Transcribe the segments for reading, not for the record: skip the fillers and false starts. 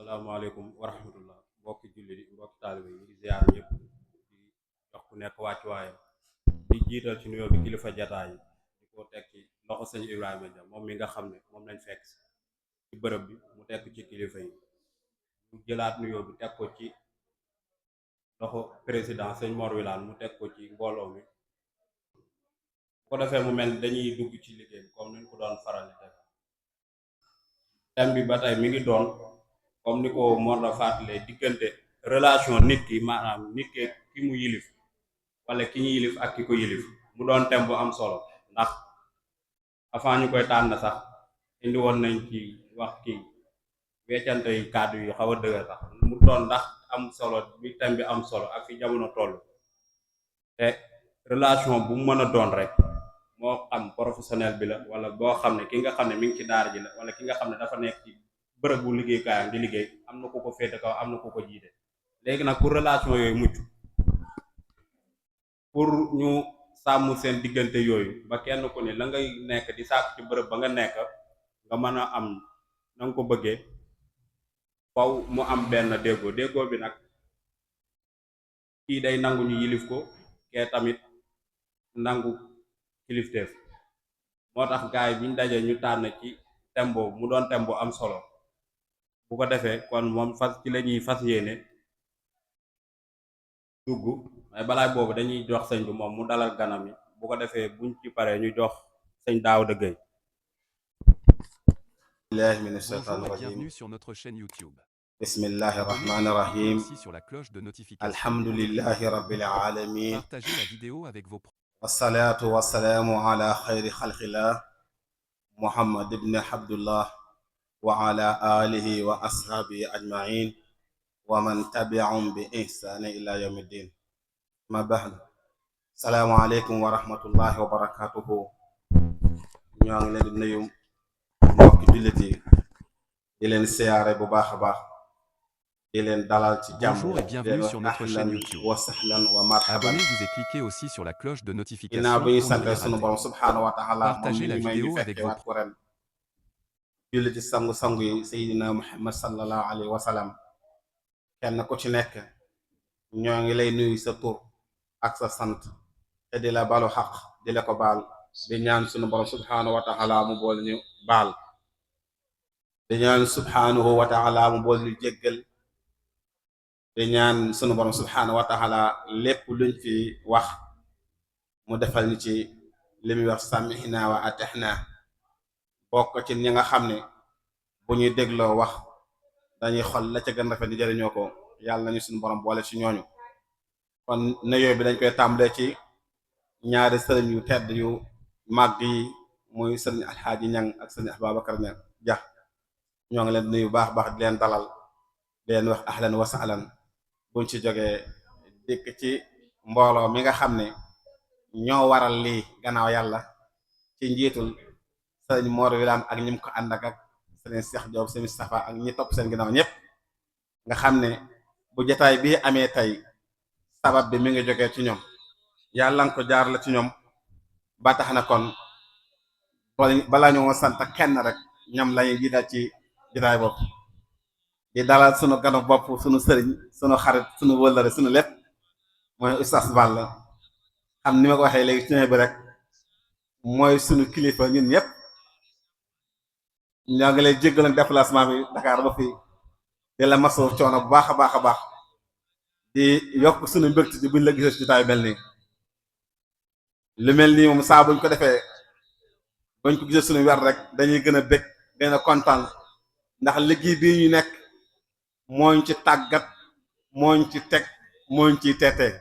asalaamaaleykum wa rahmatullah mbokki jullit yi mbokki taalibe yi di ziar ñëpp di jox ku nekk wàccuwaayam di jiital ci nuyoo bi kilifa jataay yi di ko teg ci loxo sëñ Ibrahima Dia moom mi nga xam ne moom lañ fekk ci bërëb bi mu teg ci kilifa yi mu jëlaat nuyoo bi teg ko ci loxo président sëñ Mor Wilane mu teg ko ci mbooloo mi bu ko defee mu mel dañuy dugg ci liggéey bi comme niñ ko doon faral di def thème bi ba tey mi ngi doon comme ni ko Mor la fàttalee diggante relation nit ki maanaam nit ki mu yilif wala ki ñu yilif ak ki ko yilif mu doon thème bu am solo ndax avant ñu koy tànn sax indi woon nañ ci wax kii weccante yi kàddu yu xaw a dëgër sax mu doon ndax am solo bi thème bi am solo ak fi jamono toll te relation bu mu mën a doon rek moo xam professionnel bi la wala boo xam ne ki nga xam ne mi ngi ci daara ji la wala ki nga xam ne dafa nekk ci bërëb bu liggéeykaayam di liggéey am na ku ko féete kaw am na ku ko jiite léegi nag pour relation yooyu mucc pour ñu sàmm seen diggante yooyu ba kenn ku ne la ngay nekk di sàkk ci bërëb ba nga nekk nga mën a am na nga ko bëggee faw mu am benn déggoo bi nag kii day nangu ñu yilif ko kee tamit nangu kilifteef moo tax gaay biñ dajee ñu tànn ci thème boobu mu doon thème bu am solo bu ko defee kon moom fas ci la ñuy fas yéene dugg mais balaay boobu dañuy jox sëñ bi moom mu dalal ganam yi bu ko defee buñ ci paree ñu jox sëñ Daouda Gueye. billahi min ashaytan Bonjour et rajim bienvenue sur notre chaîne YouTube. bismillahi Abonnez-vous rahmani rahim aussi sur la cloche de notification. alhamdulillahi rabbil alamin Partagez la vidéo avec vos proches. wassalatu wassalamu ala khayri khalqillah muhammad ibn abdullah wa ala alihi wa ashabihi ajma'in wa man tabi'ahum bi ihsani ila yawmiddin ma ba'd. Assalamu alaykum wa rahmatullahi wa barakatuhu. ñoo ngi leen di nuyu mbokki jullit yi di leen siyaare bu baax a baax di leen dalal ci jàmm. Bonjour et bienvenue sur notre chaîne YouTube. wa sahlan wa marhaban. Abonnez-vous et cliquez aussi sur la cloche de notification ginnaaw pour bi ñu ne sant rien sunu rater. borom subhaanahu wa taala moom Partagez la mi may vidéo ñu avec fekkee vos waat ko ren julli ci sangu-sangu yi sayidina muhammad sallallahu alayhi wa sallam kenn ku ci nekk ñoo ngi lay nuyu sa tur ak sa sant te di la balu xaq di la ko baal di ñaan sunu borom subhaanahu wa taala mu bool ñu baal di ñaan subhaanahu wa taala mu bool ñu jéggal di ñaan sunu borom subhaanahu wa taala lépp luñ fi wax mu defal ñu ci li muy wax samihna wa atihna bokk ci ñi nga xam ne bu ñuy dégloo wax dañuy xol la ca gën rafet di jëriñoo ko yàlla nañu suñu borom boole ci ñooñu. kon nuyoo bi dañ koy tàmbalee ci ñaari sëriñ yu tedd yu màgg yi muy sëriñ alxaaji ñang ak sëriñ Ababacar ñang ja ñoo ngi leen nuyu baax baax di leen dalal di leen wax ahlan wa sahlan buñ ci jógee dikk ci mbooloo mi nga xam ne ñoo waral lii gannaaw yàlla ci njiitul sëriñ Mor Wilane ak ñim ko ànd ak sëriñ Cheikh Diop sëriñ Moustapha ak ñi topp seen ginnaaw ñëpp nga xam ne bu jotaay bii amee tey sabab bi mi ngi jógee ci ñoom yàlla nga ko jaar la ci ñoom ba tax na kon balaa ñoo sant kenn rek ñoom lañuy jiital ci jotaay bopp di dalal sunu ganu bopp sunu sëriñ sunu xarit sunu wëllëre sunu lépp mooy Oustaz Balla xam ni ma ko waxee léegi ci bi rek mooy sunu kilifa ñun ñëpp ñoo ngi lay jéggal déplacement bi Dakar ba fii di la masoo coono bu baax a baax a baax di yokk sunu mbégte ci buñ la gisee ci jotaay mel nii lu mel nii moom saa buñ ko defee buñ ko gisee sunu wer rek dañuy gën a bég gën a kontaan ndax liggéey bii ñu nekk mooñ ci tàggat mooñ ci teg mooñ ciy teetee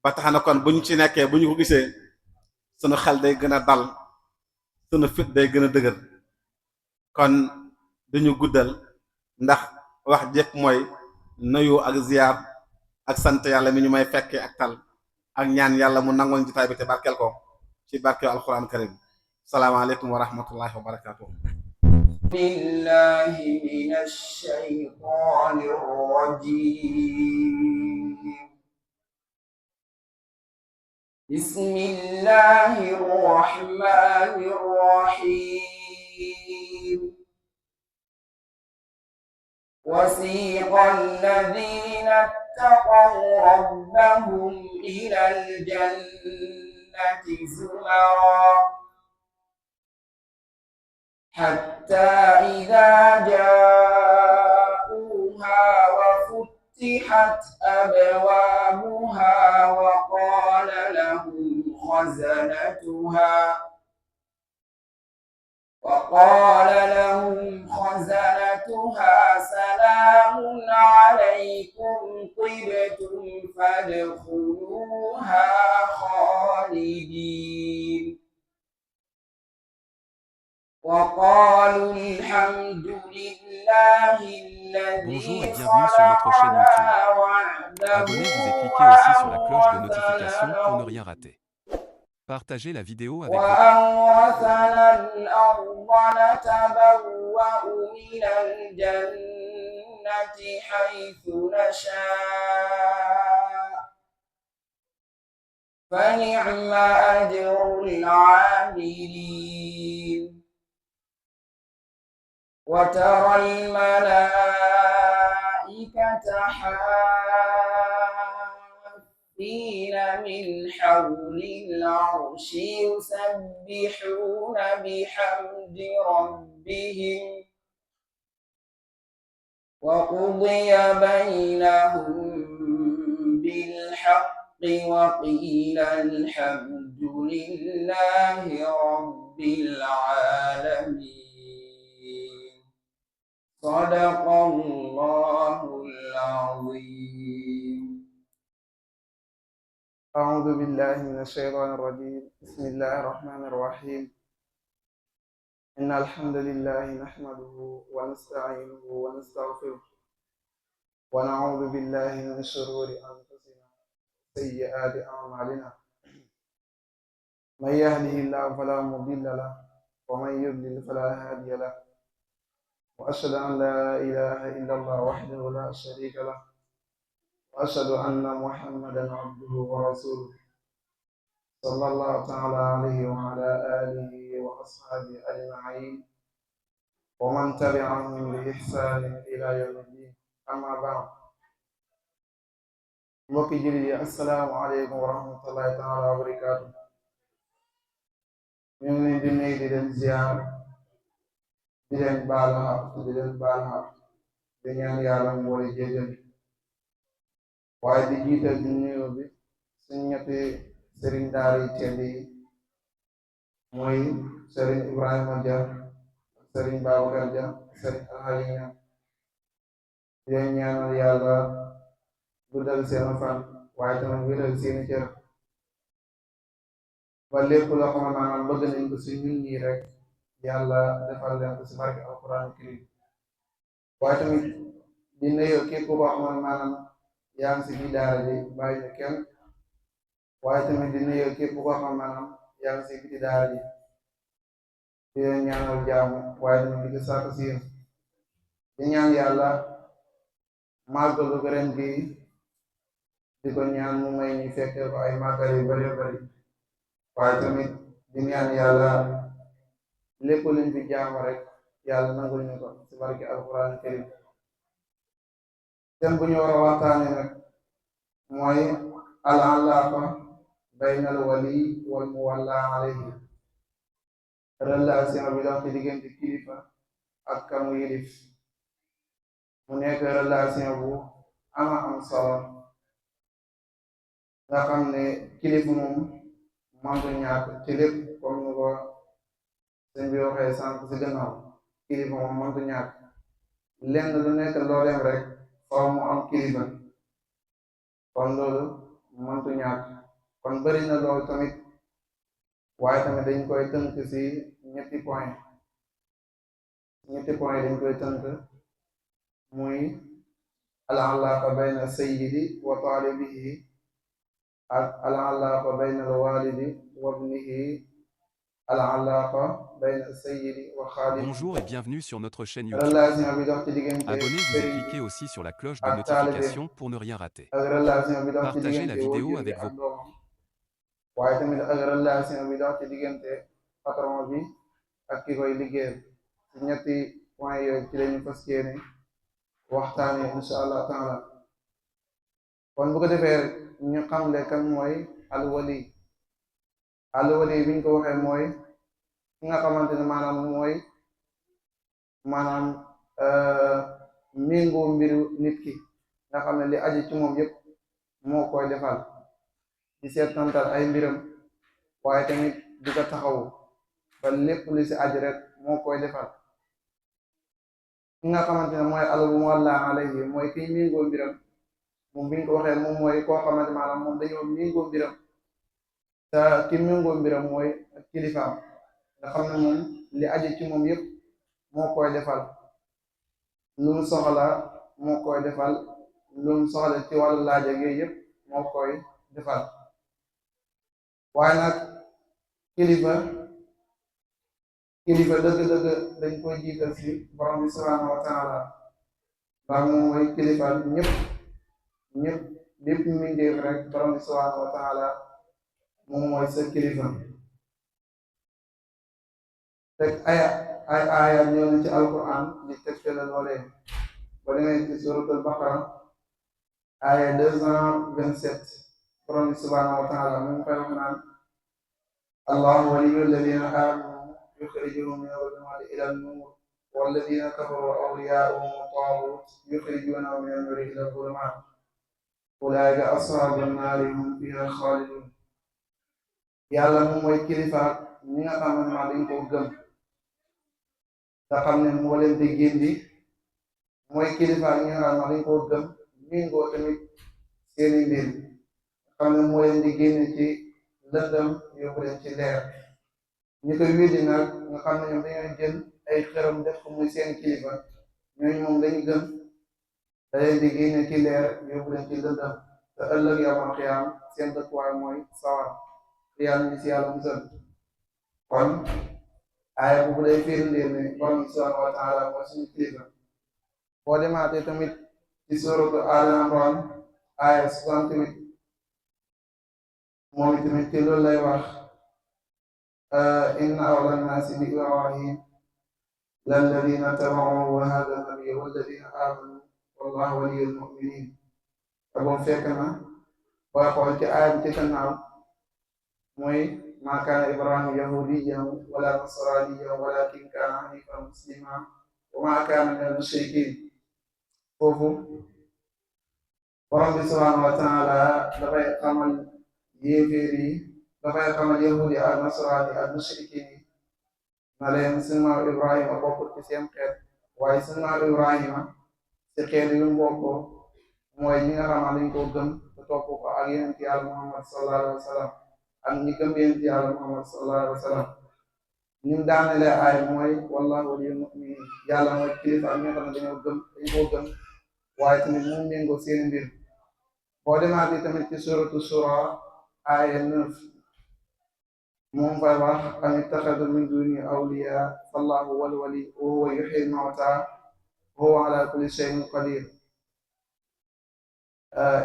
ba tax na kon buñ ci nekkee bu ñu ko gisee sunu xel day gën a dal sunu fit day gën a dëgër kon duñu guddal ndax wax jëpp mooy nuyu ak ziyaar ak sant yàlla mi ñu may fekkee ak tal ak ñaan yàlla mu nangol jotaay bi te barkeel ko ci barkeel alquran karim salaamaaleykum wa rahmatullahi wa barakatuh. بالله من الشيطان الرجيم بسم الله الرحمن الرحيم وسيق الذين اتقوا ربهم إلى الجنة زمرا حتى إذا جاءوها وفتحت أبوابها وقال لهم خزنتها سلام عليكم طبتم فادخلوها خالدين وقالوا الحمد لله Bonjour الذي et bienvenue sur notre chaîne YouTube. صدقنا وعده Abonnez-vous et cliquez aussi sur la cloche de notification pour ne rien rater. Partagez la vidéo avec vos وأورثنا الأرض نتبوأ من الجنة حيث نشاء فنعم أجر العاملين وترى الملائكة حافين من حول العرش يسبحون بحمد ربهم وقضي بينهم بالحق وقيل الحمد لله رب العالمين صدق الله العظيم. أعوذ بالله من الشيطان الرجيم. بسم الله الرحمن الرحيم. إن الحمد لله نحمده ونستعينه ونستغفره ونعوذ بالله من شرور أنفسنا وسيئات أعمالنا من يهده الله فلا مضل له ومن يضلل فلا هادي له وأشهد أن لا إله إلا الله وحده لا شريك له وأشهد أن محمدا عبده ورسوله صلى الله تعالى عليه وعلى آله وأصحابه أجمعين ومن تبعهم بإحسان إلى يوم الدين. أما بعد mbokki jullit yi assalaamu aleykum wa rahmatullahi taala wa barakaatu. ñu ngi leen di nuyu di leen ziar di leen baal xaq di leen baal xaq di ñaan yàlla mu boole jéggal waaye di jiital di nuyu bi suñ ñetti sëriñ daara yi tedd yi mooy sëriñ Ibrahima Dia sëriñ Babacar Dia sëriñ Alhaji Ñaan di leen ñaanal yàlla guddal seen fan waaye tamit wéral seeni cër ba lépp loo xam ne maanaam bëgg nañ ko si ñun ñii rek yàlla defal leen ko si barke alquran karim waaye tamit di nuyu képp koo xam ne maanaam yaa ngi si biir daara ji bàyyi ñu kenn waaye tamit di nuyu képp koo xam ne maanaam yaa ngi si biti daara ji di leen ñaanal jaamu waaye tamit di ko sàkk si yéen di ñaan yàlla màggalu ren gi di ko ñaan mu may ñu fekkee ko ay màggal yu bari bari waaye tamit di ñaan yàlla lépp luñ fi jaamu rek yàlla nangul ñu ko ci barke alquran karim. thème bu ñu war a waxtaane nag mooy al alaaqa bayna al wali wal muwalla alayhi, relation bi dox ci diggante kilifa ak kamu yilif. mu nekk relation bu ama am solo nga xam ne kilifa moom mantu ñàkk ci lépp comme ni ko sëñ bi waxee sànq si gannaaw. kilifa moom mantu ñàkk lenn lu nekk looleem rek faw mu am kilifa kon loolu mantu ñàkk kon bari na loolu tamit waaye tamit dañ koy tënk si ñetti point dañ koy tënk muy al alaaqa bayna sayyidi wa taalibihi ak al alaaqa bayna al walidi wa ibnihi, al alaaqa bayna sayyidi wa xaadimihi. Bonjour et bienvenue sur notre chaîne YouTube. relation bi dox ci diggante Abonnez-vous et cliquez aussi sur la cloche de notification pour ne rien rater. ak relation bi dox ci Partagez la diggante vidéo waajur bi avec ak vos doomam waaye tamit ak relation bi dox ci diggante patron bi ak ki koy liggéeyal ci ñetti point yooyu ci lañu fas yéene waxtaane insha allah taala. kon bu ko defee ñu xamle kan mooy alwali. alwali biñ ko waxee mooy ki nga xamante ne maanaam mooy maanaam méngoo mbiru nit ki nga xam ne li aju ci moom yépp moo koy defal di seetantal ay mbiram waaye tamit di ko taxawu ba lépp lu ci aju rek moo koy defal. ki nga xamante ne mooy al-muwalla alayhi mooy kiy méngoo mbiram moom biñ ko waxee moom mooy koo xamante maanaam moom dañoo méngoo mbiram te ki méngoo mbiram mooy kilifaam nga xam ne moom li aju ci moom yépp moo koy defal. lu mu soxla moo koy defal, lu mu soxla ci wàllu laaj ak yooyu yépp moo koy defal. waaye nag kilifa dëgg-dëgg dañ koy jiital ci borom bi subhanahu wa taala ndax moom mooy kilifa ñëpp bépp mbindeef rek borom bi subhanahu wa taala moom mooy sa kilifa. teg ay aaya ñëw na ci alquran di tegtale loolee ba demee ci suratul baqara aaya 227 borom bi subhanahu wa taala mu ngi koy wax naan allahu waliyyu alladina amanu yuxrijuhum min adh-dhulumati ila an-nur walladina kafaru awliya'uhum at-taghut yuxrijunahum min an-nuri ila adh-dhulumat ulaika ashabu an-nari hum fiha khalidun. yàlla moom mooy kilifa ñi nga xam ne maa dañ ko gëm nga xam ne moo leen di gindi, mooy kilifa ñi nga xam ne dañ ko gëm mingoo tamit seeni mbir nga xam ne moo leen di génne ci lëndëm yóbbu leen ci leer. ñi koy weddi nag nga xam ne ñoom dañoo jël ay xërëm def ko muy seen kilifa ñooñu moom dañu gëm da leen di génne ci leer yóbbu leen ci lëndëm te ëllëg yawmal qiyaam seen dëkkuwaay mooy sawar yàlla ñu ci yàlla musal. kon aaya boobu day firndeel ne borom bi subhanahu wa taala mooy suñu kilifa. boo demaatee tamit ci suratu Al Imran aaya 68 moom tamit ci loolu lay wax inna awla nnaasi bi Ibrahim lalladina tabauhu wa hada nabiyyu walladina amanu wallahu waliyyul mu'minin. te boobu fekk na booy xool ci aaya bi ci gannaaw mooy ma kaana Ibrahima yahudiyan wala nasraniyan walakin kaana hanifan musliman wa ma kaana minal mushrikin. foofu borom bi subhanahu wa taala dafay xamal yéeféer yi, dafay xamal yahudi ak nasrani ak mushrikin yi na leen seen maam Ibrahima bokkul ci seen xeet, waaye seen maam Ibrahima ci xeet yu bokkoo mooy ñi nga xam ne dañ ko gëm te topp ko ak yonent Yàlla Muhammad sallallahu alayhi wa sallam ak ñi gëm yonent Yàlla Muhammad sallallahu alayhi wa sallam. ñim daanele ay mooy wallahu waliyul mu'minin, yàlla mooy kilifa ak ñi nga xam ne dañoo gëm dañ koo gëm waaye tamit mu méngoo seen mbir. boo demaatee tamit ci suratu Shura aaya 9 moom fay wax am ittaxadu min duni awliya fallahu wal wali wa huwa yuhyil mawta wa huwa ala kulli shay'in qadir.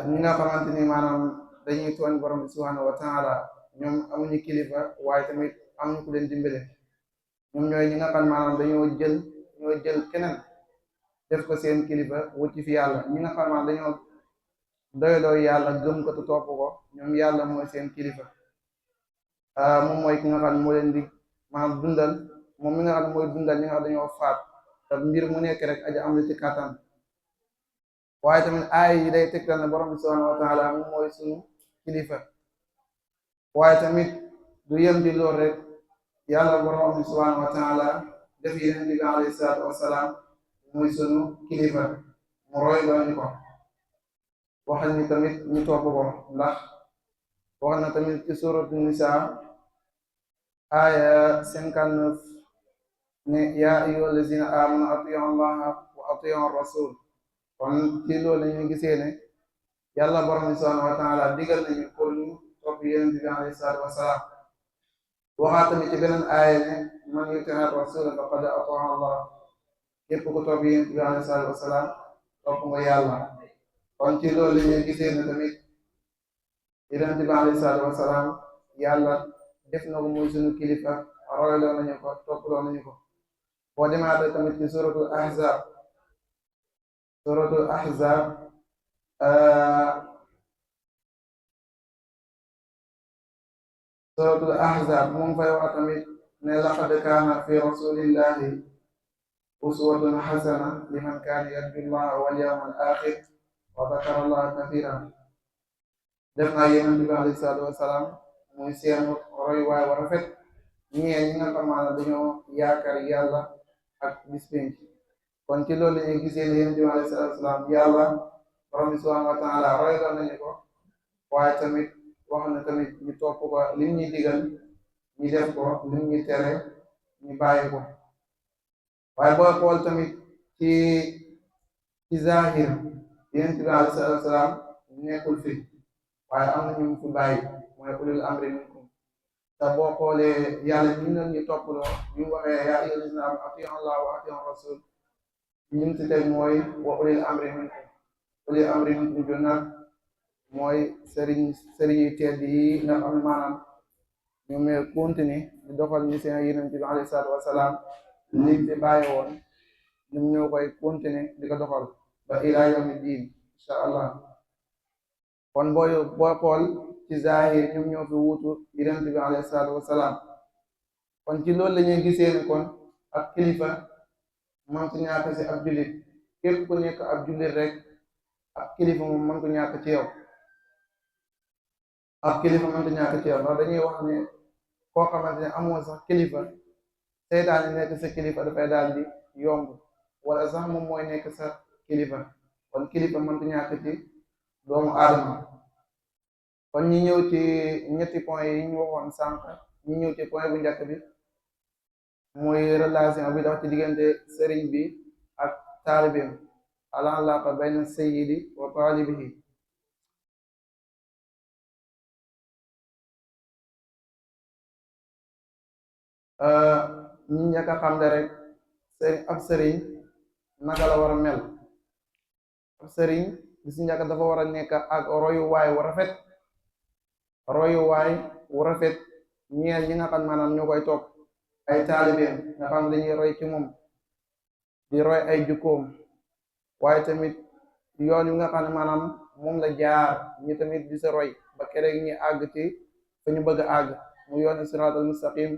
ñi nga xamante ni maanaam dañuy tooñ borom bi subhanahu wa taala ñoom amuñu kilifa waaye tamit amuñu ku leen dimbale. ñoom ñooy ñi nga xam maanaam dañoo jël keneen def ko seen kilifa wuti fi yàlla. ñi nga xam maanaam dañoo doyloo yàlla gëm ko te topp ko ñoom yàlla mooy seen kilifa. moom mooy ki nga xam ne moo leen di maanaam dundal, moom mi nga xam ne mooy dundal ñi nga xam dañoo faat te mbir mu nekk rek aja am la ci kàttan. waaye tamit aay yi day tegtal ne borom bi subhanahu wa taala moom mooy suñu kilifa. waaye tamit du yem di lool rek, yàlla borom bi subhanahu wa taala def yeneen bi alayhi salaatu wasalaam muy sunu kilifa, mu roy loo ñu ko, waxal ni tamit ñu topp ko. ndax wax na tamit ci suratu Nisa aya 59 ne yaa ayyuhal lazina amanu atiu allaha wa atiu rasul. kon ci loolu lañu gisee ne yàlla borom bi subhanahu wa taala digal nañu pour ñu topp yeneen bi alayhi salaatu wasalaam. waxaa tamit ci beneen aaya ne man yuti' rasul faqad ataa Allah, képp ku topp yonent bi alayhi salaatu wasalaam topp nga yàlla. kon ci loolu la ñuy gisee ne tamit yonent bi alayhi salaatu wasalaam yàlla def na ko muy sunu kilifa, royloo nañu ko, topploo nañu ko. boo demaatee tamit ci suratul ahzab suratul ahzab suratul ahzab mu ngi fay wax tamit ne laqad kaana fi rasulillahi uswatun hasana liman kaana yarju llaha wal yawmal axir wa dakara allaha kathiran. def naa yonent bi alayhi salaatu wasalaam muy seen roy waay wa rafet ñeel ñi nga xamaana dañoo yaakaar yàlla ak bis penc. kon ci loolu lañuy gisee ne yonent bi alayhi salaatu wasalaam yàlla borom bi subhanahu wa taala royloo nañu ko, waaye tamit wax na tamit ñu topp ko lim ñuy digal ñu def ko, lim ñuy tere ñu bàyyi ko. waaye booy xool tamit ci zahir yonent bi alayhi salaatu wasalaam nekkul fi, waaye am na ñu fi bàyyi mooy ulul amri minkum. te boo xoolee yàlla ñu leen ñu topploo ñu waxee yaa ayyuhal lazina aamanu atiu Allah wa atiu rasul ñu ci teg mooy wa ulil amri minkum. ulil amri minkum ju nag mooy sëriñ yu tedd yi nga xam ne maanaam ñoom ñooy continuer di doxal ñu seen yonent bi alayhi salaatu wasalaam liñ fi bàyyi woon ñoom ñoo koy continuer di ko doxal ba ilaa yawmi diin incha allah. kon booy xool ci zahir ñoom ñoo fi wuutu yonent bi alayhi salaatu wasalaam. kon ci loolu la ñuy gisee ne kon ak kilifa man ko ñàkk si ab jullit, képp ku nekk ab jullit rek ab kilifa moom man ko ñàkk ci yow. ab kilifa man ko ñàkk ci yow ndax dañuy wax ne koo xamante ne amoo sax kilifa, seytaane nekk sa kilifa dafay daal di yomb, wala sax moom mooy nekk sa kilifa. kon kilifa man ko ñàkk ci doomu aadama. kon ñi ñëw ci ñetti point yi ñu waxoon sànq, ñi ñëw ci point bu njëkk bi mooy relation bi dox ci diggante sëriñ bi ak taalibeem, al alaqa bayna sayyidi wa taalibihi. ñi njëkk a xam ne rek ab sëriñ naka la war a mel. ab sëriñ bi si njëkk dafa war a nekk ak royuwaay wu rafet, royuwaay wu rafet ñeel ñi nga xam maanaam ñoo koy topp, ay taalibeem nga xam dañuy roy ci moom, di roy ay jukkoom. waaye tamit yoon wi nga xam ne maanaam moom la jaar ñi tamit di sa roy ba keroog ñi àgg ci fa ñu bëgg a àgg mu yoon siraatal mustaqim.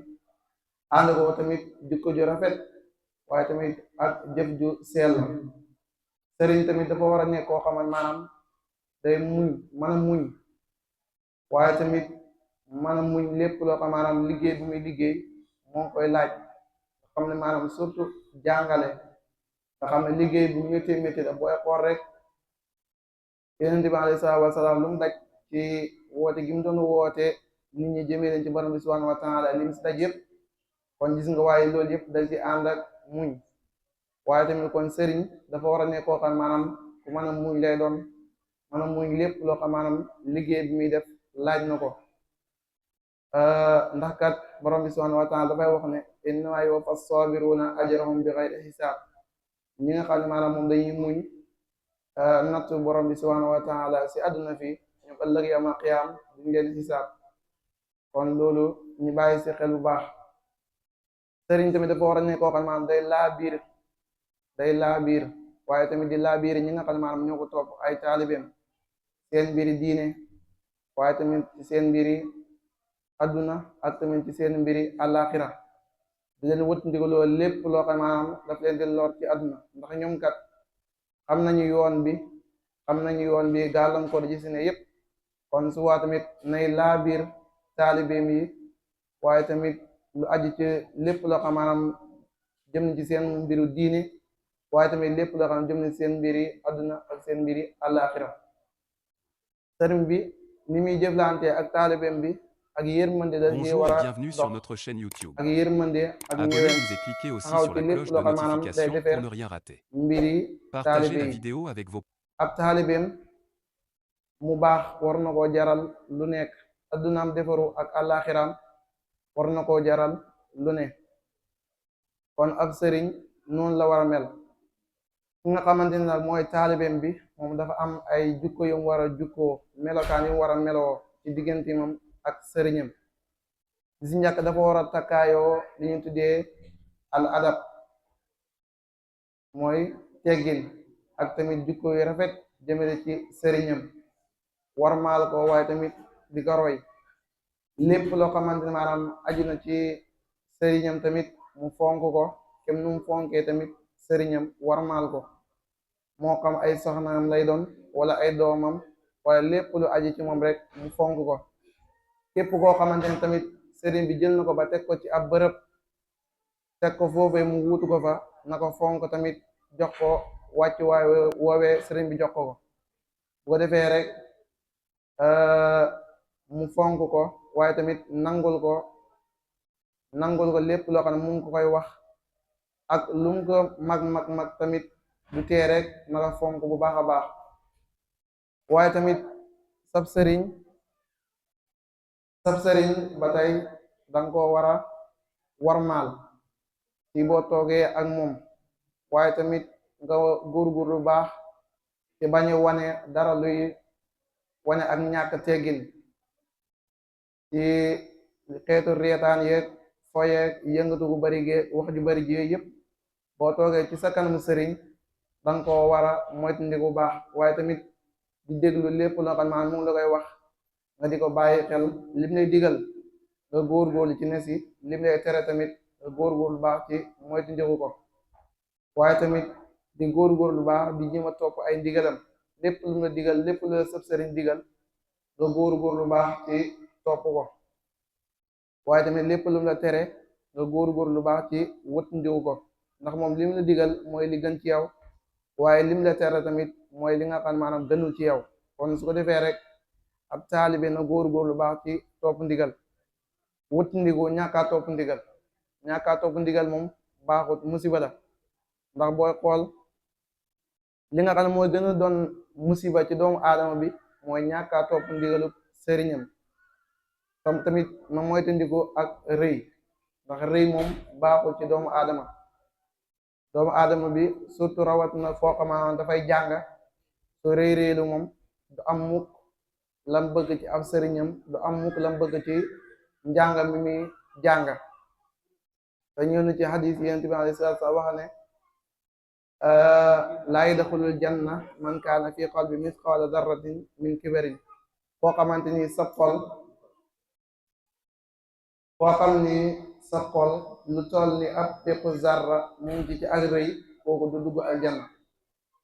ànd ko tamit jikko ju rafet, waaye tamit ak jëf ju sell. sëriñ tamit dafa war a nekk koo xaman maanaam day muñ, mën a muñ, waaye tamit mën a muñ lépp loo xam maanaam liggéey bu muy liggéey moo koy laaj. nga xam ne maanaam surtout jàngale, nga xam ne liggéey bu métti métti la. booy xool rek yonent bi alayhi salaatu wasalaam lu mu daj ci woote gi mu doon woote nit ñi jëmee leen ci borom bi subhanahu wa taala, li mu si daj yëpp. kon gis nga waaye loolu yëpp dañ ci ànd ak muñ. waaye tamit kon sëriñ dafa war a nekk koo xam maanaam ku mën a muñ lay doon, mën a muñ lépp loo xam maanaam liggéey bi muy def laaj na ko. ndax kat borom bi subhanahu wa taala dafay wax ne innamaa yuwaffa saabiruna ajrahum bi xayri xisaab. ñi nga xam ne maanaam moom dañuy muñ nattu borom bi subhanahu wa taala si àdduna fi ñoom ëllëg yawmal qiyaam duñ leen xisaab. kon loolu ñu bàyyi si xel bu baax. sëriñ tamit dafa war a nekk koo xam maanaam day laa biir waaye tamit di laa biir ñi nga xam ne maanaam ñoo ko topp ay taalibeem, seen mbiri diine, waaye tamit ci seen mbiri adduna ak tamit ci seen mbiri àllaaxira. di leen wët ndigaloo lépp loo xam maanaam daf leen di lor ci adduna, ndax ñoom kat xam nañu yoon bi gàllankoor ji si ne yépp. kon su waa tamit nay laa biir taalibeem yi, waaye tamit lu aju ci lépp loo xam maanaam jëm ci seen mbiru diine, waaye tamit lépp loo xam jëm ci seen mbiri adduna ak seen mbiri àllaaxira. sëriñ bi ni muy jëflante ak taalibeem bi ak yërmande da ci Bonjour war et a bienvenue sur notre chaîne YouTube. ak yërmande ak ñëwén Abonnez-vous et cliquez aussi taxaw sur ci la lépp cloche loo de xam maanaam day notification defar pour ne rien rater. mbiri Partagez taalibe la yi. vidéo avec vos ab taalibeem mu baax war na koo jaral lu nekk, addunaam defaru ak àllaaxiraam war na koo jaral lu ne. kon ab sëriñ noonu la war a mel. ki nga xamante ne nag mooy taalibeem bi moom dafa am ay jukko yu mu war a jukkoo, melokaan yu mu war a meloo ci diggante moom ak sëriñam. di si njëkk dafa war a takkaayoo li ñu tuddee al adab, mooy teggin. ak tamit jikko yu rafet jëmale ci sëriñam warmaal ko waaye tamit di ko roy lépp loo xamante ne maanaam aju na ci sëriñam tamit mu fonk ko kem nu mu fonkee tamit sëriñam warmaal ko moo xam ay soxnaam lay doon wala ay doomam wala lépp lu aju ci moom rek mu fonk ko képp koo xamante ne tamit sëriñ bi jël na ko ba teg ko ci ab bërëb teg ko foofee mu wuutu ko fa na ko fonk tamit jox ko wàcc waay woowee sëriñ bi jox ko bu ko defee rek mu fonk ko waaye tamit nangul ko lépp loo xam ne mu ngi ko koy wax ak lu mu ko mag tamit du tee rek na la fonk bu baax a baax waaye tamit sab sëriñ ba tey danga ko war a warmaal ci boo toogee ak moom waaye tamit nga góorgóorlu lu baax ci bañ a wane dara luy wane ak ñàkk teggin ci xeetu reetaan yeeg foyeeg yëngatu gu bari ge wax ju bari ji yëpp boo toogee ci sa kanamu sëriñ danga ko war a moytandi bu baax waaye tamit di déglu lépp loo xam ne mu la koy wax nga di ko bàyyi xel lim lay digal nga góorgóorlu ci nes yi lim lay tere tamit nga góorgóorlu baax ci moytandi ko waaye tamit di góorgóorlu baax di jéem a topp ay ndigalam lépp lu nga digal lépp lu la sëb sëriñ digal nga góorgóorlu baax ci topp ko waaye tamit lépp lu la tere nga góorgóorlu baax ci wëttandiku ko ndax moom lim la digal mooy li gën ci yow waaye lim la tere tamit mooy li nga xam maanaam gënul ci yow kon su ko defee rek ab taalibe na góorgóorlu baax ci topp ndigal wëttandiku ñàkkaa topp ndigal moom baaxut musiba la ndax booy xool li nga xam ne mooy gën a doon musiba ci doomu aadama bi mooy ñàkkaa topp ndigalu sëriñam tamit ma moytandiku ak rëy ndax rëy moom baaxul ci doomu aadama bi surtout rawat na foo xamaa dafay jàng su rëy-rëylu moom du am mukk lam bëgg ci ab sëriñam du am mukk lam bëgg ci njàng mi muy jàng te ñëw na ci xadis yonent bi alayhi salaatu wa salaam wax ne laa yadxulul janna man kaana fi qalbi misqaala darratin min kibarin foo xamante ni sa xol foo xam ni sa xol lu toll ni ab pépp zarra mu ngi ci ak rëy kooku du dugg aljanna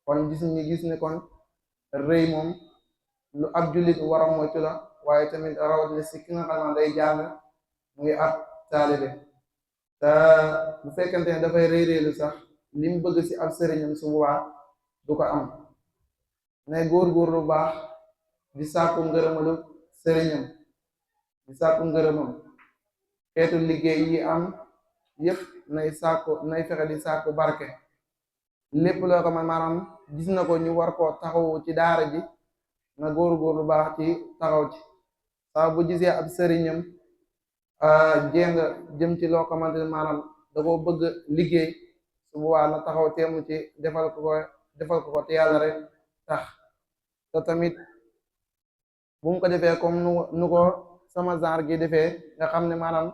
kon gis ni kon rëy moom lu ab jullit war a moytu la waaye tamit rawat ne si ki nga xam ne day jàng muy ab taalibe te bu fekkente ne dafay rëy-rëylu sax li mu bëgg ci ab sëriñam su boobaa du ko am nay góor-góor lu baax di sàkku ngërëmalu sëriñam di sàkku ngërëmam xeetu liggéey yi am yépp nay fexe di sàkku barke lépp loo xam ne maanaam gis na ko ñu war koo taxawu ci daara ji na góor-góor lu baax ci taxaw ci saa bu gisee ab sëriñam jéng jëm ci loo xamante ne maanaam da koo bëgg liggéey su boobaa na taxaw teemu ci defal ko te yàlla rek tax te tamit bu mu ko defee comme nu ko sama genre gi defee nga xam ne maanaam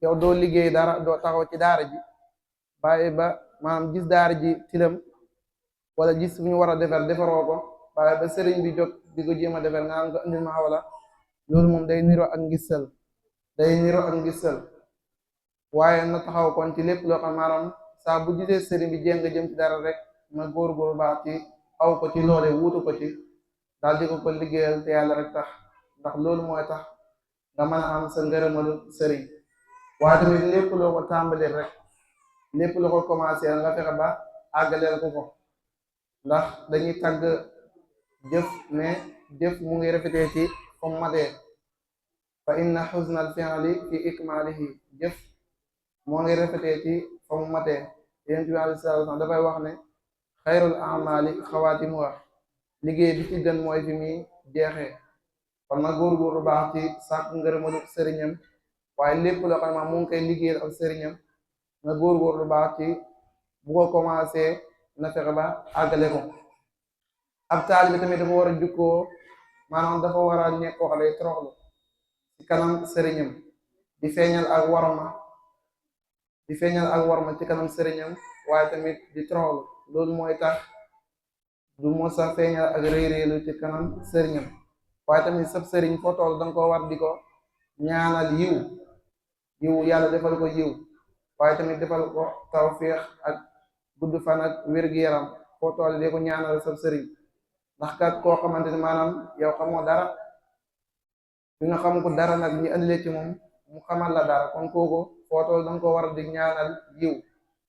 yow doo liggéey dara doo taxaw ci daara ji bàyyi ba maanaam gis daara ji tilam wala gis fu ñu war a defaroo ko waaye ba sëriñ bi jóg di ko jéem a defar nga am nga indil ma xawla loolu moom day niroo ak ngistal waaye na taxaw kon ci lépp loo xam maanaam saa bu gisee sëriñ bi jéng jëm ci dara rek na góor-góor baax ci aw ko ci loole wuutu ko ci daal di ko liggéeyal te yàlla rek tax ndax loolu mooy tax nga mën a am sa ngërëmalu sëriñ waaye tamit lépp loo ko tàmbalee rek lépp loo ko commencé nga fexe ba àggaleel ko ndax dañuy tagg jëf ne jëf mu ngi rafetee ci fam matee fa inna xusnal fi'li fi ikmaalihi jëf moo ngi rafetee ci fa mu matee yonent bi alayhi salaatu wa salaam dafay wax ne xayrul amali xawaatimuha liggéey bi ci gën mooy fi muy jeexee kon nag góorgóorlu baax ci sàkku ngërëmalu sëriñam waaye lépp loo xam ne mu ngi koy liggéeyal ab sëriñam na góorgóorlu baax ci bu ko commencé na fexe ba àggale ko ab taalibe bi tamit dafa war a jukkoo maanaam dafa war a nekk koo xam ne toroxlu ci kanam sëriñam di feeñal ak warma ci kanam sëriñam waaye tamit di toroxlu loolu mooy tax du mosa feeñal ak réeréelu ci kanam sëriñam waaye tamit sab sëriñ foo toll danga ko war di ko ñaanal yiw yàlla defal ko yiw waaye tamit defal ko tawfiix ak gudd fan ak wér-gu-yaram foo toll di ko ñaanal sab sëriñ ndax kat koo xamante ne maanaam yow xamoo dara bi nga xam ko dara nag ñu andile ci moom mu xamal la dara kon kooku foo toll danga ko war di ñaanal yiw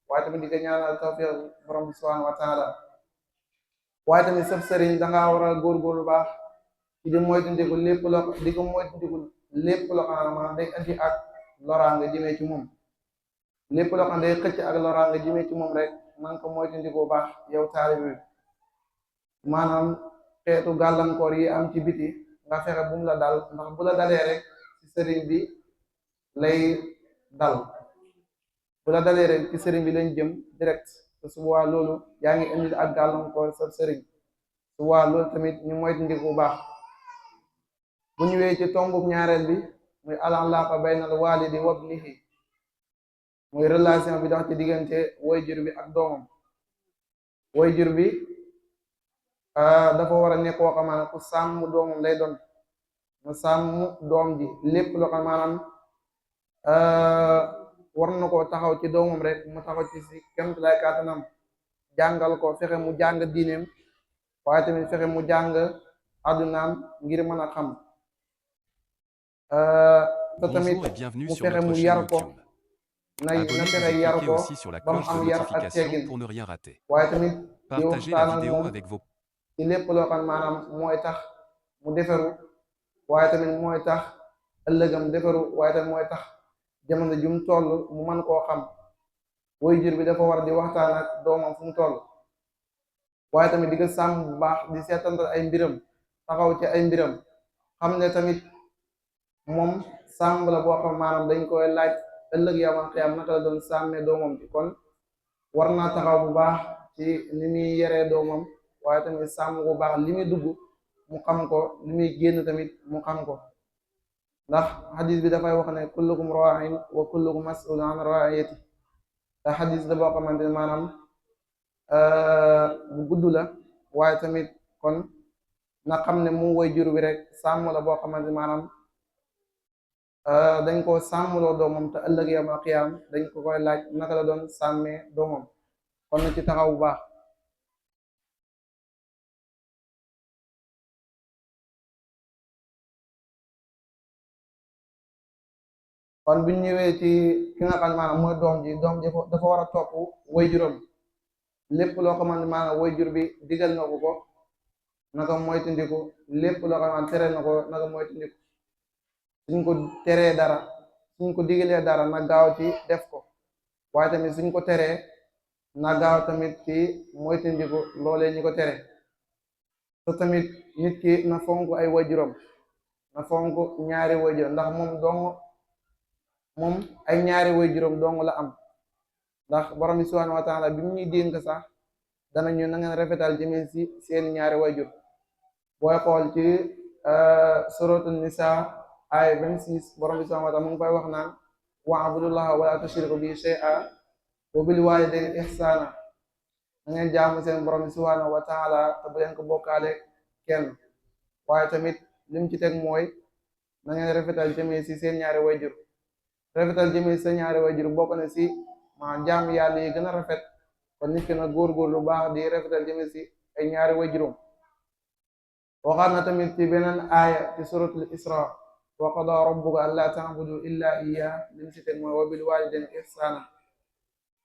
waaye tamit di ko ñaanal tawfiix borom bi subhanahu wa taala waaye tamit sab sëriñ dangaa war a góorgóorlu baax ci di moytandiku lépp loo di ko moytandiku lépp loo xam ne maanaam day andi ak loraange jëmee ci moom lépp loo xam ne day xëcc ak loraange jëmee ci moom rek man ko moytandiku bu baax yow taalibe bi maanaam xeetu gàllankoor yi am ci biti nga fexe bu mu la dal ndax bu la dalee rek ci sëriñ bi lay dal bu la dalee rek ci sëriñ bi lañ jëm direct te su boobaa loolu yaa ngi indil ak gàllankoor sa sëriñ su boobaa loolu tamit ñu moytandiku bu baax bu ñëwee ci tombub ñaareel bi muy al-alaaqa baynal waalidi wa ibnihi muy relation bi dox ci diggante waajur bi ak doomam waajur bi dafa war a nekk koo xam ne ku sàmm doomam lay doon mu sàmm doom ji lépp loo xam maanaam war na koo taxaw ci doomam rek mu taxaw ci si kemt lay kàttanam jàngal ko fexe mu jàng diineem waaye tamit fexe mu jàng àddunaam ngir mën a xam te tamit Bonjour et bienvenue mu sur fexe notre mu chaîne yar ko YouTube. na Abonnez-vous fexe et yar cliquez ko aussi sur la ba mu cloche am de yar ak notification teggin pour ne rien rater. waaye tamit di Partagez la waxtaan ak vidéo moom avec vos ci lépp loo xam maanaam mooy tax mu defaru waaye tamit mooy tax ëllëgam defaru waaye tamit mooy tax jamono ju mu toll mu mën koo xam waajur bi dafa war di waxtaan ak doomam fu mu toll waaye tamit di ko sàmm bu baax di seetantal ay mbiram taxaw ci ay mbiram xam ne tamit moom sàmm la boo xam maanaam dañ koy laaj ëllëg yawmal qiyaam naka la doon sàmmee doomam bi kon war naa taxaw bu baax ci ni muy yeree doomam waaye tamit sàmm bu baax li muy dugg mu xam ko li muy génn tamit mu xam ko ndax xadis bi dafay wax ne kullukum raa'in wa kullukum mas'ulun an ra'iyati te xadis la boo xamante ne maanaam bu gudd la waaye tamit kon na xam ne mu waajur bi rek sàmm la boo xamante ne maanaam dañ ko sàmmloo doomam te ëllëg yawmal qiyaam dañ ko koy laaj naka la doon sàmmee doomam kon na ci taxaw bu baax kon bu ñu ñëwee ci ki nga xam ne maanaam mooy doom ji dafa war a topp waajuram lépp loo xamante maanaam waajur bi digal na ko ko naka moytandiku lépp loo xamante tere na ko naka moytandiku suñ ko teree dara suñ ko digalee dara na gaaw ci def ko waaye tamit suñ ko teree na gaaw tamit ci moytandiku loolee ñu ko tere te tamit nit ki na fonk ay waajuram na fonk ñaari waajuram ndax moom ay ñaari waajuram dong la am ndax borom bi subhanahu wa taala bi mu ñuy dénk sax danañu na ngeen rafetal jëmee si seen ñaari waajur booy xool ci suratul nisa ay 26 borom bi subhanahu wa taala mu ngi koy wax naan wa'budullaha wala tushriku bihi shay'an wa bil walidayni ihsana na ngeen jaamu seen borom bi subhanahu wa taala te bu leen ko bokkaale kenn waaye tamit lim ci teg mooy na ngeen rafetal jëmee si seen ñaari waajur rafetal jëmee si seen ñaari waajur bokk na si ma jaamu yàlla yi gën a rafet kon nit ki na góorgóor lu baax di rafetal jëmee si ay ñaari waajuram waxaat na tamit ci beneen aaya ci suratul isra wa qadaa rabbuka allaa ta'budu illa iyyah lim ci teg mooy wa bil walidayni ihsana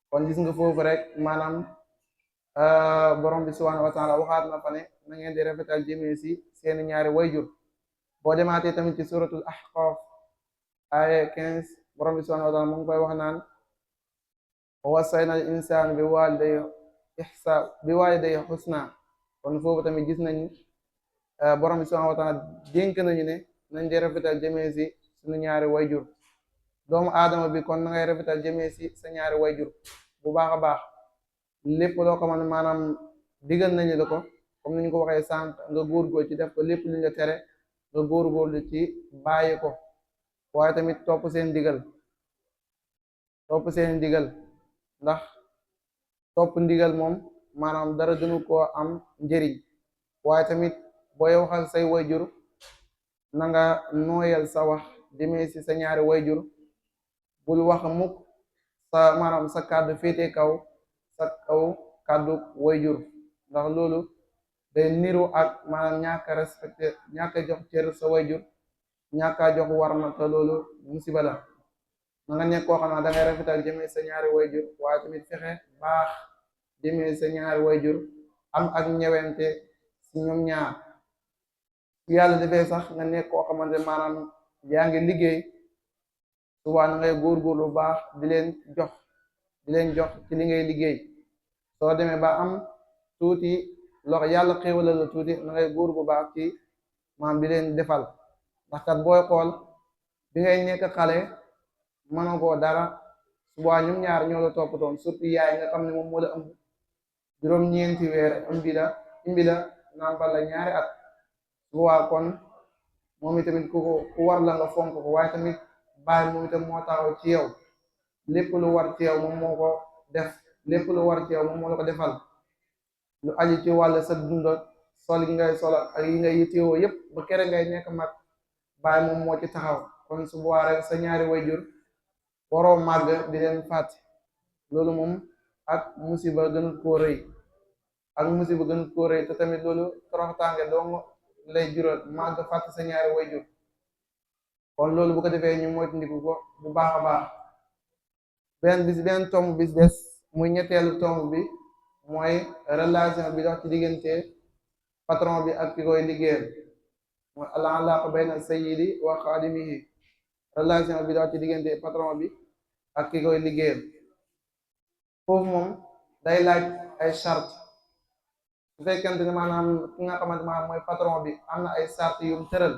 kon gis nga foofu rek maanaam borom bi subhanahu wa taala waxaat na fa ne na ngeen di rafetal jëmee si seeni ñaari waajur boo demaatee tamit ci suratul ahqaf aaya 15 borom bi subhanahu wa taala mu ngi koy wax naan wa wassayna al insana bi walidayhi husna kon foofu tamit gis nañ borom bi subhanahu wa taala dénk nañu ne nañ di rafetal jëmee si suñu ñaari wayjur doomu aadama bi kon na ngay rafetal jëmee si sa ñaari wayjur bu baax a baax lépp loo xamante maanaam digal nañu la ko comme niñ ko waxee sànq nga góorgóor ci def ko lépp luñ la tere nga góorgóorlu ci bàyyi ko waaye tamit topp seen ndigal ndax topp ndigal moom maanaam dara gënu koo am njëriñ waaye tamit booy waxal say wayjur na nga nooyal sa wax demee ci sa ñaari wayjur bul wax mukk sa maanaam sa kàddu féete kaw sa kaw kàddu wayjur ndax loolu day niru ak maanaam ñàkk a respecté ñàkk a jox cër sa wayjur ñàkk a jox warma te loolu musiba la na nga nekk koo xam ne da ngay rafetal jëmee sa ñaari wayjur waaye tamit fexe baax jëmee sa ñaari wayjur am ak ñewente ci ñoom ñaar yàlla defee sax nga nekk koo xamante maanaam yaa ngi liggéey suba na ngay góorgóorlu baax di leen jox ci li ngay liggéey soo demee ba am tuuti loxo yàlla xéewala la tuuti na ngay góor bu baax ci maam di leen defal ndax kat booy xool bi ngay nekk xale mënoo koo dara suba ñoom ñaar ñoo la toppatoon surtout yaay nga xam ne moom moo la ëmb juróom-ñeenti weer imbi la nàmpal la ñaari at suba kon moom itamit ku war la nga fonk ko waaye tamit baay moom itam moo taxaw ci yow lépp lu war ci yow moom moo ko def lépp lu war ci yow moom moo la ko defal lu aju ci wàll sa dund sol yi ngay sol ak yi ngay yittewoo yépp ba kere ngay nekk mag baay moom moo ci taxaw kon su boobaa rek sa ñaari wayjur waroo màgg di leen fàtte loolu moom ak musiba gënut koo rëy te tamit loolu toroxtaange dong lay jural màgg fàtte sa ñaari wayjur kon loolu bu ko defee ñu moytandiku ko bu baax a baax benn tomb bis des muy ñetteelu tomb bi mooy relation bi dox ci diggante patron bi ak ki koy liggéeyal mooy al alaqa bayna sayyidi wa xaadimihi relation bi dox ci diggante patron bi ak ki koy liggéeyal foofu moom day laaj ay charte su fekkente ne maanaam ki nga xamante maanaam mooy patron bi am na ay charte yum tëral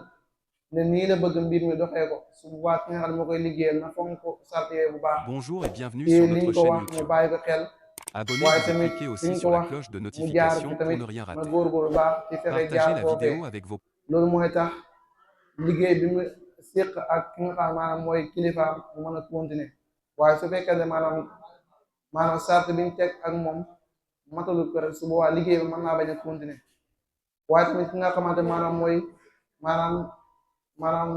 ne nii la bëgg mbir mi doxee ko su boobaa ki nga xam ne moo koy liggéeyal na fonk ko charte yooyu bu baax Bonjour et bienvenue ci sur liñ notre ko chaîne wax mu YouTube. bàyyi ko xel waaye Abonnez-vous et tamit cliquez liñ aussi ko sur la wax cloche de mu jaar notification ci pour tamit ne rien na rater. góorgóorlu baax ci fexe Partagez jaar la foofee vidéo avec vos loolu mooy tax liggéey bi mu séq ak ki nga xam maanaam mooy kilifaam mu mën a continuer waaye su fekkee ne maanaam charte biñ teg ak moom matalul ko rek su boobaa liggéey bi mën naa bañ a continuer waaye tamit ki nga xamante maanaam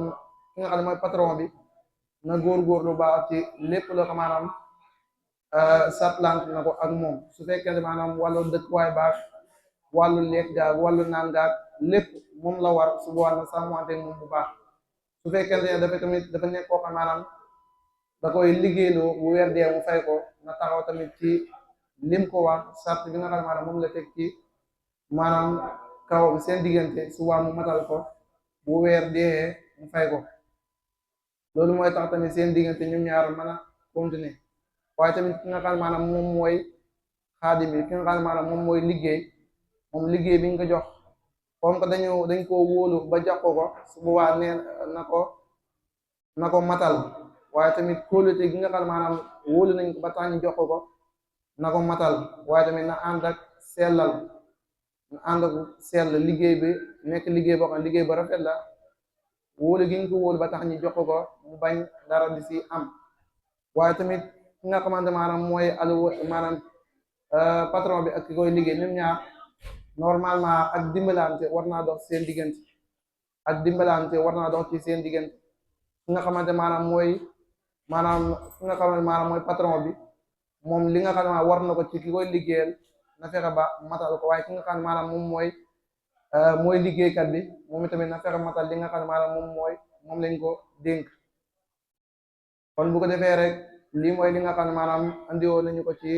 ki nga xam ne mooy patron bi na góorgóorlu baax ci lépp loo ko maanaam sartlant na ko ak moom su fekkee ne maanaam wàllu dëkkuwaay baax wàllu lekk gaag wàllu naan gaag lépp moom la war su boobaa na sàmmante moom bu baax su fekkente ne dafa nekk koo xam maanaam da koy liggéeyloo bu weer dee mu fay ko na taxaw tamit ci lim ko wax sart bi nga xam ne maanaam moom la teg ci maanaam kaw seen diggante suba mu matal ko bu weer dee mu fay ko loolu mooy tax tamit seen diggante ñoom ñaar mën a continuer waaye tamit ki nga xam ne maanaam moom mooy xaadim bi ki nga xam ne maanaam moom mooy moom liggéey bi nga ko jox comme que dañ koo wóolu ba jox ko su boobaa nee na ko matal waaye tamit kóolute gi nga xam ne maanaam wóolu nañ ko ba tax ñu jox ko na ko matal waaye tamit na ànd ak sellal na ànd ak sell liggéey bi nekk liggéey boo xam ne liggéey ba rafet la wóolu gi nga ko wóolu ba tax ñu jox ko mu bañ dara di si am waaye tamit ki nga xamante maanaam mooy maanaam patron bi ak ki koy liggéey ñoom ñaar normalement ak dimbalante war naa dox seen diggante ci seen diggante ki nga xamante maanaam mooy patron bi moom li nga xam ne war na ko ci ki koy liggéeyal na fexe ba matal ko waaye ki nga xam ne maanaam moom mooy liggéeykat bi moom itamit na fexe matal li nga xam ne maanaam moom lañ ko dénk kon bu ko defee rek lii mooy li nga xam ne maanaam andiwoon nañu ko ci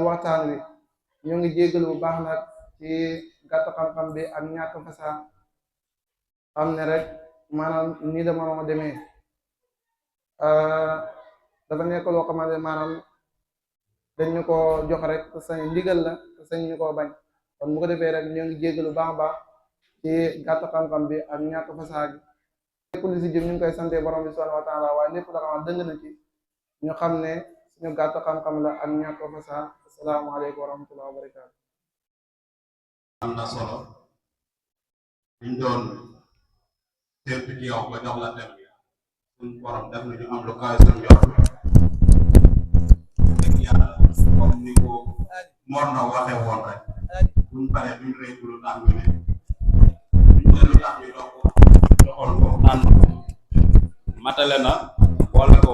waxtaan wi ñoo ngi jéggal bu baax nag ci gàtt xam-xam bi ak ñàkk fasaa xam ne rek maanaam nii la mënoon a demee dafa nekk loo xamante maanaam dañ ñu ko jox rek te sañ ndigal la te sañ ñu koo bañ kon bu ko defee rek ñoo ngi jéggal bu baax a baax ci gàtt xam-xam bi ak ñàkk fasaa gi lépp lu si jëm ñu ngi koy sante borom bi subhanahu wa taala waaye lépp la xam dëng na ci ñu xam ne suñu gàtt xam-xam la ak ñàkk fasaa asalaamaaleykum wa rahmatullahi wa barakaatu am na solo liñ doon séntu ci yow ba jox la dem suñ borom def na ñu am lu kaay suñ yor dëgg yàlla comme ni ko Mor na waxee woon rek buñ paree duñ réccu lu tax ñu ne lu tax ñu dox ko doxoon ko naan matale na wala ko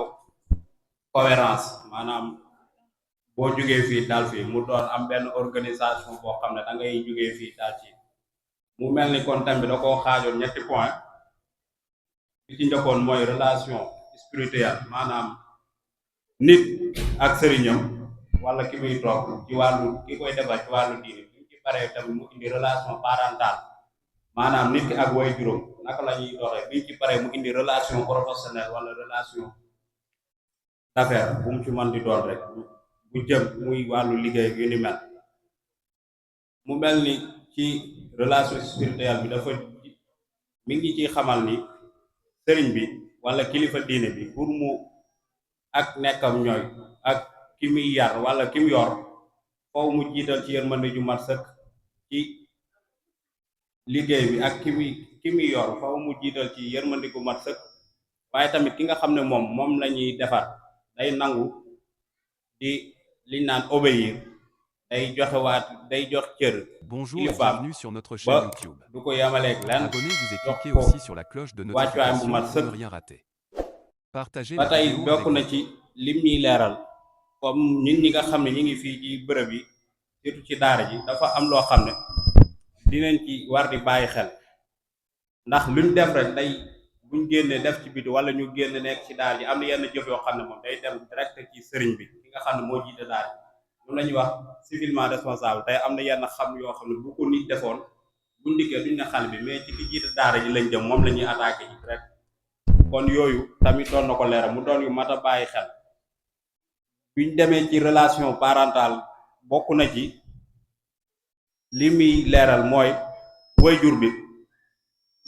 cohérence maanaam boo jógee fii daal fii mu doon am benn organisation boo xam ne da ngay jógee fii daal ci mu mel ni kon thème bi da koo xaajoon ñetti point li ci njëkkoon mooy relation spirituelle maanaam nit ak sëriñam wala ki muy toog ci wàllu ki koy defar ci wàllu diine bi ci paree tamit mu indi relation parentale maanaam nit ki ak way juróom naka la ñuy doxee bi ci paree mu indi relation professionnelle wala relation d'affaires bu mu ci mën di doon rek bu jëm muy wàllu liggéey yu ni mel mu mel ni ci relation spirituelle bi dafa mi ngi ciy xamal ni sëriñ bi wala kilifa diine bi pour mu ak nekkam ñooy ak ki muy yar wala ki mu yor foofu mu jiital ci yërmande ju mat sëkk ci liggéey bi ak ki muy yor foofu mu jiital ci yërmande gu mat sëkk waaye tamit ki nga xam ne moom la ñuy defar day nangu di liñ naan obéir day jox cër Bonjour et bienvenue sur notre chaîne ba YouTube. du ko yamaleeg lenn Abonnez-vous et jox cliquez ko aussi sur la cloche de wàccuwaay bu notification mat pour sëkk ne rien rater. Partagez ba la tey vidéo bokk avec na ci lim ñuy leeral comme ñun ñi nga xam ne ñi ngi fii ci bërëb yi surtout ci daara ji dafa am loo xam ne dinañ ci war di bàyyi xel ndax luñ def rek day buñ génnee def ci biti wala ñu génn nekk ci daara ji am na yenn jëf yoo xam ne moom day dem direct ci sëriñ bi ki nga xam ne moo jiite daara ji moom la ñuy wax civilement responsable tey am na yenn xam yoo xam ne bu ko nit defoon buñ dikkee duñ ne xale bi mais ci ki jiite daara ji lañ jëm moom la ñuy attaqué ji rek kon yooyu tamit doon na ko leeral mu doon yu mat a bàyyi xel buñ demee ci relation parentale bokk na ci li muy leeral mooy waajur bi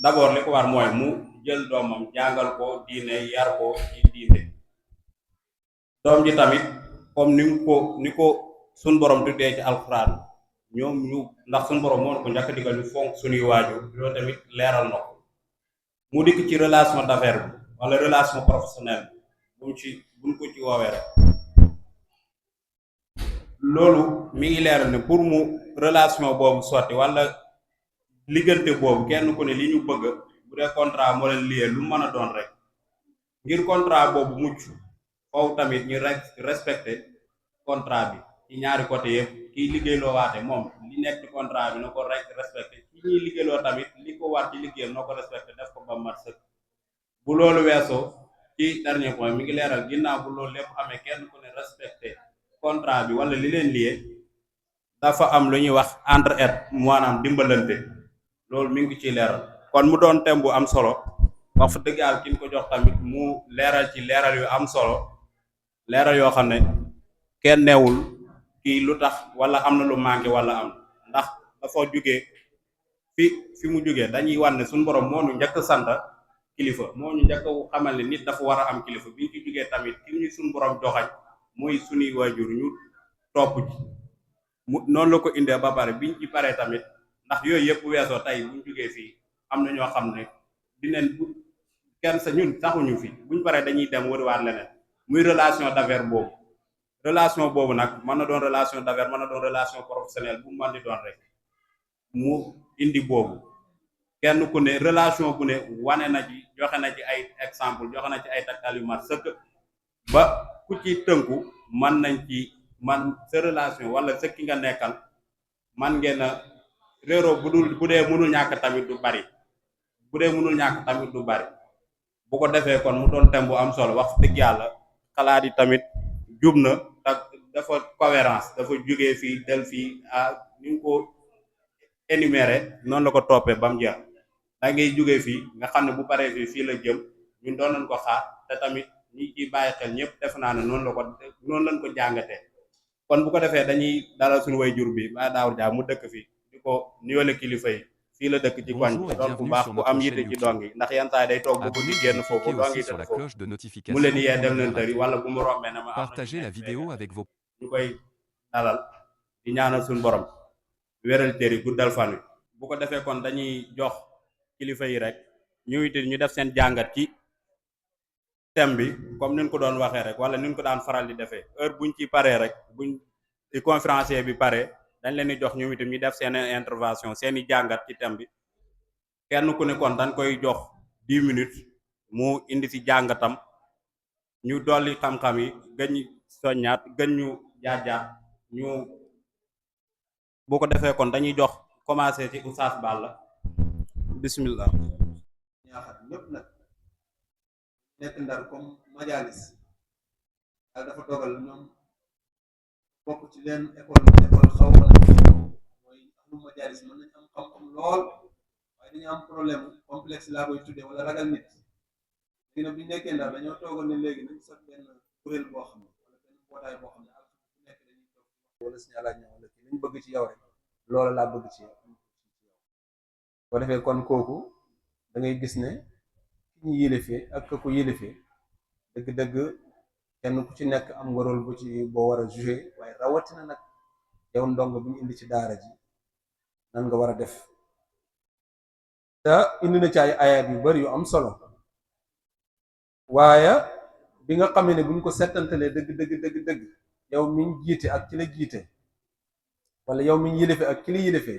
d'abord li ko war mooy mu jël doomam jàngal ko diine yar ko ci diine doom ji tamit comme ni ko suñ borom tuddee ci alxuraan ñoom ñu ndax suñ borom moo ko njëkk digal ñu fonk suñuy waajur loolu tamit leeral na ko mu dikk ci relation d'affaires bi wala relation professionnelle buñ ko ci woowee rek loolu mi ngi leeral ne pour mu relation boobu sotti wala liggante boobu kenn ku ne li ñu bëgg bu dee contrat moo leen lié lu mën a doon rek ngir contrat boobu mucc foofu tamit ñu respecté contrat bi ci ñaari côté yëpp kiy liggéeyloo waate moom li nekk ci contrat bi na ko rek respecté ci ñuy liggéeyloo tamit li ko war ci liggéeyam na ko respecté def ko ba mat sëkk bu loolu weesoo ci dernier point mi ngi leeral ginnaaw bu loolu lépp amee kenn ku ne respecté contrat bi wala li leen lié dafa am lu ñuy wax entraide maanaam dimbalante loolu mi ngi ciy leeral kon mu doon thème bu am solo wax fa dëgg yàlla ki ñu ko jox tamit mu leeral ci leeral yu am solo leeral yoo xam ne kenn neewul kii lu tax wala am na lu manqué wala am ndax dafa jógee fi mu jógee dañuy wan ne suñu borom moo ñu njëkk sant kilifa moo ñu njëkk xamal ne nit dafa war a am kilifa bi ñu ci jógee tamit ki ñu suñu borom joxañ muy suñuy waajur ñu topp ji mu noonu la ko indee ba pare biñ ci paree tamit ndax yooyu yëpp weesoo tey buñ jógee fii am na ñoo xam ne dinañ kenn sa ñun saxuñu fi buñ paree dañuy dem wëriwaat leneen muy relation d'affaires boobu relation boobu nag mën na doon relation d'affaires mën na doon relation professionnelle bu mu mën di doon rek mu indi boobu kenn ku ne relation bu ne wane na ci joxe na ci ay exemple joxe na ci ay taktal yu mat sëkk ba ku ci tënku mën nañ ci man sa relation wala sa ki nga nekkal man ngeen a réeroo bu dee mënul ñàkk tamit du bari bu ko defee kon mu doon thème bu am solo wax dëgg yàlla xalaat yi tamit jub na dafa cohérence dafa jógee fii del fii ni nga ko énuméré noonu la ko toppee ba mu jeex da ngay jógee fii nga xam ne bu paree fii la jëm ñun doon nañ ko xaar te tamit ñi ciy bàyyi xel ñëpp def naa ne noonu lañ ko jàngatee kon bu ko defee dañuy dalal suñu way jur bi ba daawul jaa mu dëkk fii di ko nuyoo kilifa yi fii la dëkk ci koñ bi doon bu baax bu am yitte ci dong yi ndax yenn saa yi day toog bu di génn foofu dong yi def foofu mu leen yee dem leen tëri wala bu mu rombee na ma Partagez la vidéo avec vos ñu koy dalal di ñaanal suñu borom wéral tëri guddal fan wi bu ko defee kon dañuy jox kilifa yi rek ñu def seen jàngat ci thème bi comme ni ñu ko doon waxee rek wala ni ñu ko daan faral di defee heure buñ ci paree rek buñ ci conférencier bi pare dañ leen di jox ñoom itam ñu def seen intervention seeni jàngat ci thème bi kenn ku ne kon dañ koy jox 10 minutes mu indi ci jàngatam ñu dolli xam-xam yi gën ñu soññaat gën ñu jaajaat ñu bu ko defee kon dañuy jox commencé ci Oustaz Balla bismillah. ñaaxat ñëpp nag nekk ndar comme majalis daal dafa dogal ñoom bokk ci leen école xaw ma mooy am majalis mën nañ am xam-xam lool waaye dañu am problème complexe laa koy tuddee wala ragal nit léegi nag bu ñu nekkee ndar dañoo toogoon ne léegi nañ sot benn kuréel boo xam ne wala benn mbootaay boo xam ne ak bu nekk dañuy toog wala suñu àlaaj ñëw wala kii liñ bëgg ci yow rek loolu laa bëgg ci yow boo defee kon kooku da ngay gis ne ki ñu yilifee ak ka ko yilifee dëgg-dëgg kenn ku ci nekk am nga rôle bu ci boo war a jouer waaye rawatina nag yow ndongo bu ñu indi ci daara ji nan nga war a def te indi na ci ay ayat yu bari yu am solo waaye bi nga xamee ne buñ ko settantalee dëgg yow miñ jiite ak ki la jiite wala yow miñ yilife ak ki la yilife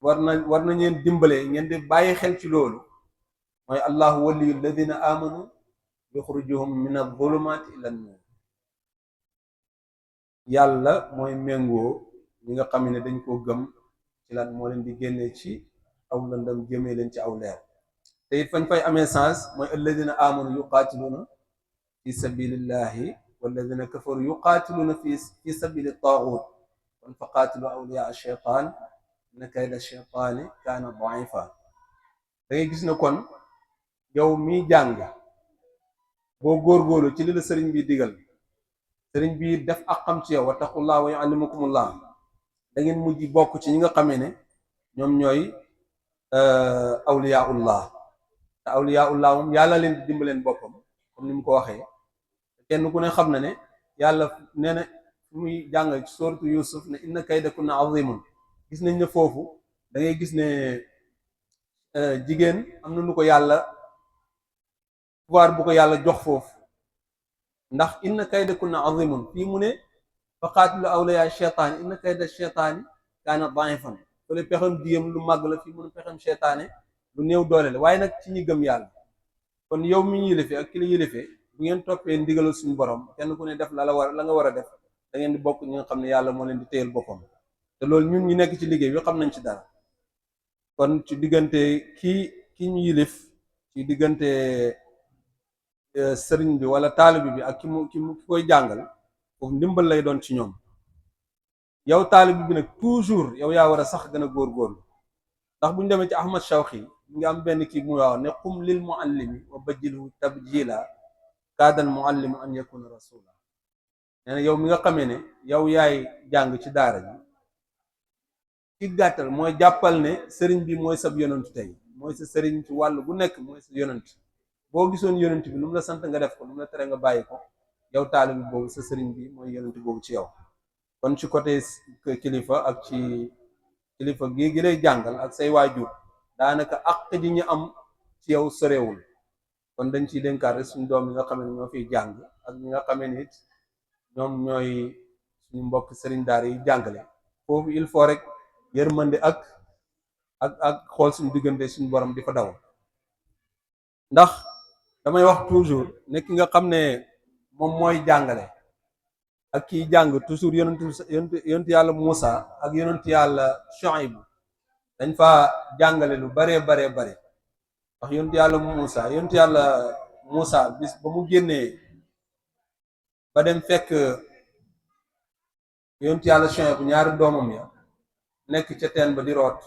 war na ñeen dimbale ngeen di bàyyi xel ci loolu mooy allahu waliyu alladina amanu yuxrijuhum min adh-dhulumati ila an-nur yàlla mooy méngoo ñi nga xam ne dañ koo gëm ci lan moo leen di génnee ci aw lëndëm jëmee leen ci aw leer te it fañ fay amee sens mooy alladina amanu yuqatiluna fi sabilillahi walladina kafaru yuqatiluna fi sabili taghut kon fa qaatilu awliya ash-shaytan inna kayda ash-shaytani kaana da'ifa da ngay gis ne kon yow mi jàng boo góorgóorlu ci li la sëriñ bi digal sëriñ bi def ak xam ci yow wattaqullah wa yuallimukumullah da ngeen mujj bokk ci ñi nga xamee ne ñoom ñooy awliyaullah te awliyaullah moom yàlla leen di dimbaleen boppam comme ni mu ko waxee kenn ku ne xam na ne yàlla nee na fu muy jàng ci sooratu Yusuf ne inna kaydakunna azimun gis nañ ne foofu da ngay gis ne jigéen am na lu ko yàlla pouvoir bu ko yàlla jox foofu ndax inna kaydakunna azimun fii mu ne fa qaatilu awliyaa sheytaani inna kayda sheytaani kaana da'ifan fële pexem jigéen lu màgg la fii mu ne pexem sheytaane lu néew doole la waaye nag ci ñi gëm yàlla kon yow mi ñu yilifee ak ki la yilifee bu ngeen toppee ndigalal suñu borom kenn ku ne def la nga war a def da ngeen di bokk ñi nga xam ne yàlla moo leen di téyel boppam te loolu ñun ñi nekk ci liggéey bi xam nañ ci dara kon ci diggante ki ñu yilif ci diggante sëriñ bi wala taalibi bi ak ki koy jàngal foofu ndimbal lay doon ci ñoom yow taalibi bi nag toujours yow yaa war a sax gën a góorgóorlu ndax bu ñu demee ci Ahmad Shawqi mu ngi am benn kii mu waaw ne qum lil muallimi wa bajjilhu tabjila kaadal muallimu an yakuna rasula nee na yow mi nga xamee ne yow yaay jàng ci daara ji ci gàttal mooy jàppal ne sëriñ bi mooy sab yonent tey mooy sa sëriñ ci wàll bu nekk mooy sa yonent boo gisoon yonent bi lu mu la sant nga def ko lu mu la tere nga bàyyi ko yow taalibi boobu sa sëriñ bi mooy yonent boobu ci yow kon ci côté kilifa ak ci kilifa gi lay jàngal ak say waajur daanaka àq ji ñu am ci yow sorewul kon dañ ciy dénkaat rek suñu doom yi nga xam ne ñoo fiy jàng ak ñi nga xamee nit ñoom ñooy suñu mbokk sëriñ daara yi jàngale foofu il faut rek yërmande ak xool suñu diggante suñu borom di fa daw ndax damay wax toujours nekk nga xam ne moom mooy jàngale ak kiy jàng toujours yonent yàlla Muusa ak yonent yàlla Shuayb dañ fa jàngale lu bare ndax yonent yàlla Muusa bis ba mu génnee ba dem fekk yonent yàlla Shuayb bu ñaari doomam ya nekk ca teen ba di root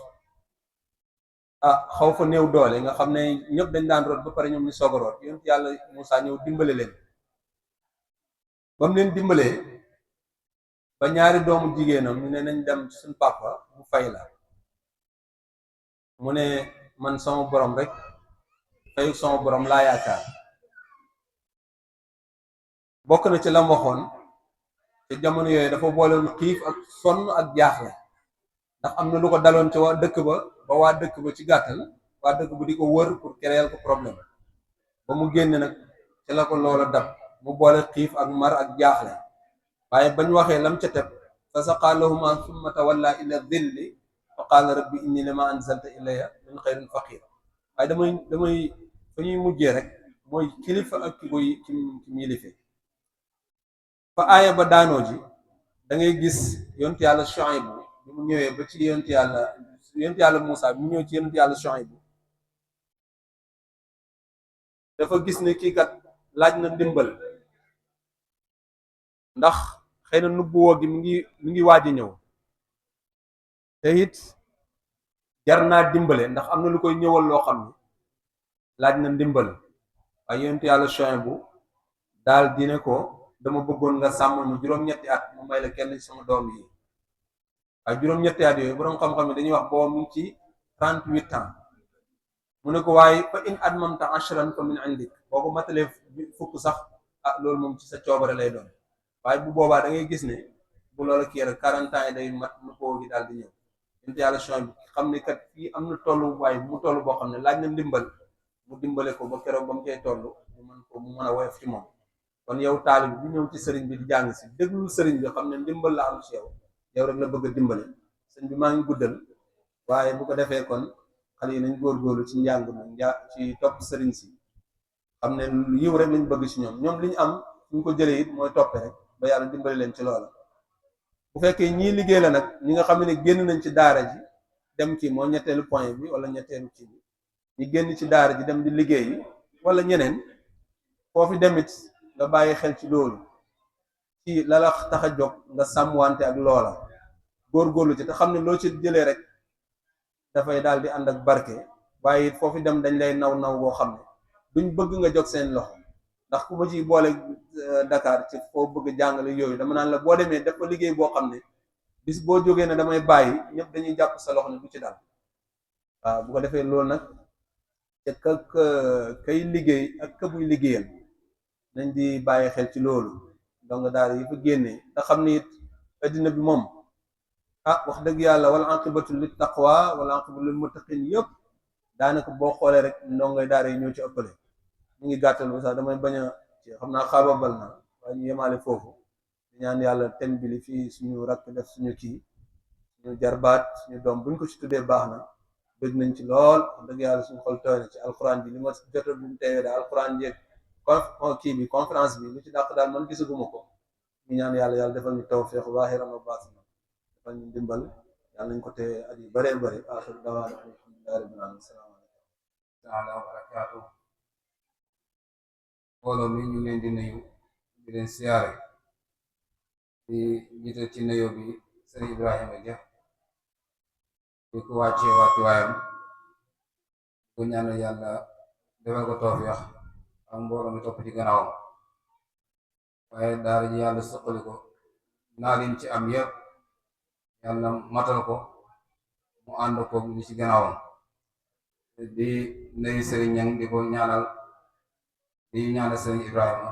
xaw fa néew doole nga xam ne ñëpp dañ daan root ba pare ñoom ñu soog a root yonent yàlla Muusa ñëw dimbale leen ba mu leen dimbalee ba ñaari doomu jigéenam ñu ne nañ dem suñ papa mu fay la mu ne man sama borom rek fayu sama borom laa yaakaar bokk na ci lam waxoon ci jamono yooyu dafa boolewoon xiif ak sonn ak jaaxle ndax am na lu ko daloon ci waa dëkk ba waa dëkk ba ci gàttal waa dëkk ba di ko wër pour créer ko problème ba mu génne nag ci la ko loola dab mu boole xiif ak mar ak jaaxle waaye bañ waxee lam ca teg fa saqaa lahuma summa tawalla ila dhilli fa qaala rabbi inni lima anzalta ilayya min xayrin faqir waaye damay fa ñuy mujjee rek mooy kilifa ak ki koy ci yilife fa aaya ba daanoo ji da ngay gis yonent yàlla Shuayb bi mu ñëwee ba ci yonent yàlla Muusa bi mu ñëw ci yonent yàlla Shuayb dafa gis ne kii kat laaj na ndimbal ndax xëy na nubbuwoo gi mi ngi waaj a ñëw te it jar naa dimbale ndax am na lu koy ñëwal loo xam ne laaj na ndimbal waaye yonent yàlla Shuayb bu daal dine ko dama bëggoon nga sàmm mu juróom-ñetti at mu may la kenn sama doom yi waaye juróom-ñetti at yooyu boroom xam-xam yi dañuy wax boobu mu ngi ci 38 ans mu ne ko waaye fa in atmamta ashran fa min indik boo ko matalee fukk sax loolu moom ci sa coobare lay doon waaye bu boobaa da ngay gis ne bu loola kii rek 40 ans yi day mat nu ko gi daal di ñëw yonent yàlla Shuayb bi xam ne kat fii am na tollu waaye bu mu toll boo xam ne laaj na ndimbal mu dimbale ko ba keroog ba mu cay toll mu mën a woyof ci moom kon yow taalib bi ñëw ci sëriñ bi di jàng si déglu sëriñ bi xam ne ndimbal la am ci yow rek la bëgg a dimbale sëriñ bi maa ngi guddal waaye bu ko defee kon xale yi nañ góorgóorlu ci njàng mi ci topp sëriñ si xam ne yiw rek lañ bëgg ci ñoom li ñu am suñ ko jëlee it mooy toppe rek ba yàlla dimbali leen ci loola bu fekkee ñii liggéey la nag ñi nga xam ne génn nañ ci daara ji dem kii moo ñetteelu point bi wala ñetteelu kii bi ñi génn ci daara ji dem di liggéey yi wala ñeneen foofu demit nga bàyyi xel ci loolu ci la la tax a jóg nga sàmmwante ak loola góorgóorlu ci te xam ne loo ci jëlee rek dafay daal di ànd ak barke waaye it foofu dem dañ lay naw boo xam ne duñ bëgg nga jóg seen loxo ndax ku ma ciy boole Dakar ci foo bëgg jàngale yooyu dama naan la boo demee def ko liggéey boo xam ne bis boo jógee ne damay bàyyi ñëpp dañuy jàpp sa loxo ne du ci dal waaw bu ko defee loolu nag te kay liggéey ak ka buy liggéeyal nañ di bàyyi xel ci loolu donc daal yi fa génnee te xam ni it addina bi moom wax dëgg yàlla wala aqibatu lit taqwa wala aqibatu lil muttaqin yëpp daanaka boo xoolee rek ndongoy daara yi ñoo ci ëppale ñu ngi gàttal ba sax damay bañ a ci xam naa xaababal na waaye ñu yemaale foofu di ñaan yàlla thème bi li fii suñu rakk def suñu kii suñu jarbaat suñu doom buñ ko ci tuddee baax na bëgg nañ ci lool wax dëgg yàlla suñu xol tooy na ci alquran bi li ma jot bu mu teewee daal alquran jeeg kii bi conférence bi lu ci dàq daal man gisaguma ko ñu ñaan yàlla defal ñu tawfiq waahiran wa baatinan defal ñu dimbal yàlla nañ ko te at yu bëree bëri aaxiru dawaana alhamdulillahi rabbil alamin asalaamaaleykum taala wa barakaatu mbooloo mi ñu leen di nuyu di leen siyaare di jiital ci nuyoo bi sëriñ Ibrahima Dia di ko wàccee wàccuwaayam ko ñaanal yàlla defal ko tawfiq ak mbooloo mi topp ci gannaawam waaye daara ji yàlla suqali ko naa lim ci am yëpp yàlla matal ko mu ànd ko ñu ci gannaawam di nuyu sëriñ Ñang di ko ñaanal di ñaanal sëriñ Ibrahima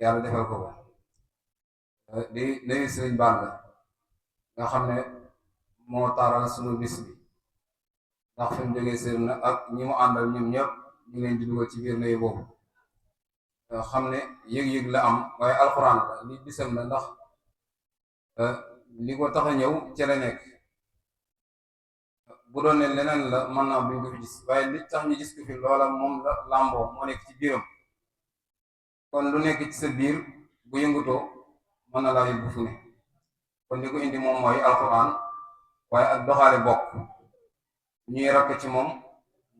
yàlla defal ko di nuyu sëriñ Balla nga xam ne moo taaral sunu bis bi ndax fi mu jógee sëriñ na ak ñi mu àndal ñoom ñëpp ñu leen di dugal ci biir nuyu boobu xam ne yëg-yëg la am waaye alxuraan la li bisam la ndax li ko tax a ñëw ci la nekk bu doon ne leneen la mën naa buñ ko fi gis waaye li tax ñu gis ko fi loola moom la làmboo moo nekk ci biiram kon lu nekk ci sa biir bu yëngutoo mën na laa yóbbu fu ne kon li ko indi moom mooy alxuraan waaye ak doxaale bokk ñuy rakk ci moom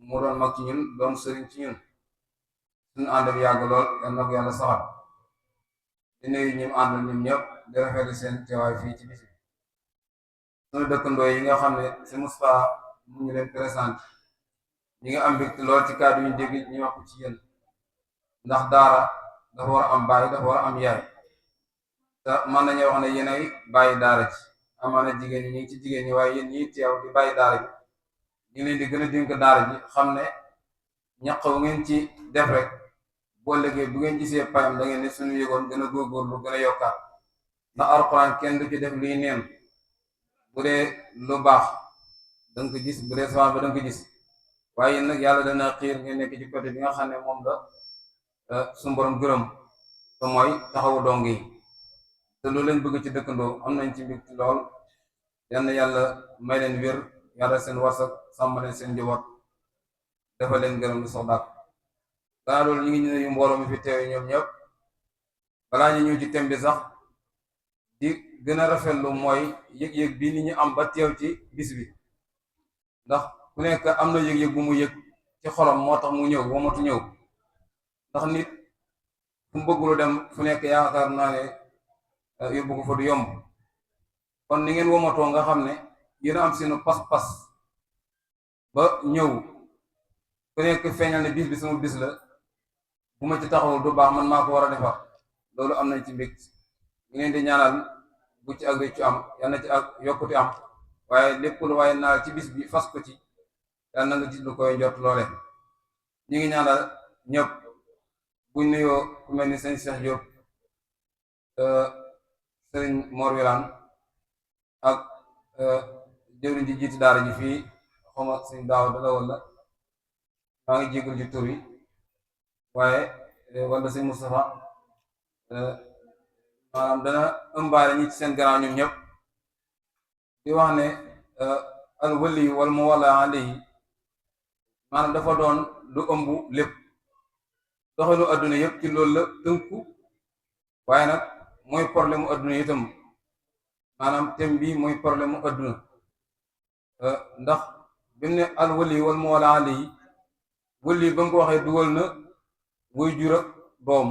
mu doon mag ci ñun doon sëriñ ci ñun suñu ànd bi yàgg lool yal na ko yàlla saxal di nuyu ñim àndal ñoom ñëpp di rafetlu seen teewaay fii ci bis bi suñu dëkkandoo yi nga xam ne si Moustapha mu ngi leen présenté ñi nga am mbégte lool ci kàddu yu dégg ñu wax ci yéen ndax daara dafa war a am baay dafa war a am yaay te mën nañu wax ne yéenay bàyyi daara ji amaana jigéen ñi ñu ngi ci jigéen ñi waaye yéen ñiy teew di bàyyi daara ji ñu leen di gën a dénk daara ji xam ne ñaq bu ngeen ci def rek boo liggéey bu ngeen gisee payam da ngeen ne suñu yëgoon gën a góorgóorlu gën a yokkaat ndax alxuraan kenn du ci def luy neen bu dee lu baax danga ko gis bu dee safaan ba danga ko gis waaye nag yàlla dana xiir ngeen nekk ci côté bi nga xam ne moom la suñu borom gërëm te mooy taxawu dong yi te loolu leen bëgg ci dëkkandoo am nañ ci mbégte lool yal na yàlla may leen wér yàlla seen warsak sàmm leen seen njaboot dafa leen gërëm lu sox daak gannaaw loolu ñu ngi nuyu mbooloo mi fi teew ñoom ñëpp balaa ñu ñëw ci thème bi sax di gën a rafetlu mooy yëg-yëg bi nit ñi am ba teew ci bis bi ndax ku nekk am na yëg-yëg bu mu yëg ci xolam moo tax mu ñëw womatu ñëw ndax nit fu mu bëggulu dem fu nekk yaakaar naa ne yóbbu ko fa du yomb kon ni ngeen womatoo nga xam ne yéen a am seenu pas-pas ba ñëw ku nekk feeñal ne bis bi sama bis la bu ma ci taxawul du baax man maa ko war a defar loolu am nañ ci mbég ñu leen di ñaanal bu ci ak réccu am yal na ci ak yokkute am waaye lépp lu waaye naal ci bis bi fas ko ci yal na nga gis lu koy njort loole ñu ngi ñaanal ñëpp buñ nuyoo ku mel ni sëñ Cheikh Diop sëriñ Mor Wilane ak jëwriñ ji jiiti daara ji fii xoma sëñ daaw dala wala maa ngi jégul ci tur yi waaye wala sëñ Moustapha maanaam dana ëmbaale ñi ci seen gannaaw ñoom ñëpp di wax ne al wali wal muwalla alayhi maanaam dafa doon lu ëmb lépp doxalu adduna yëpp ci loolu la tënku waaye nag mooy problème mu adduna itam maanaam thème bi mooy problème mu adduna ndax bi mu ne al wali wal muwalla alayhi wali ba nga ko waxee dugal na wuy jur ak doom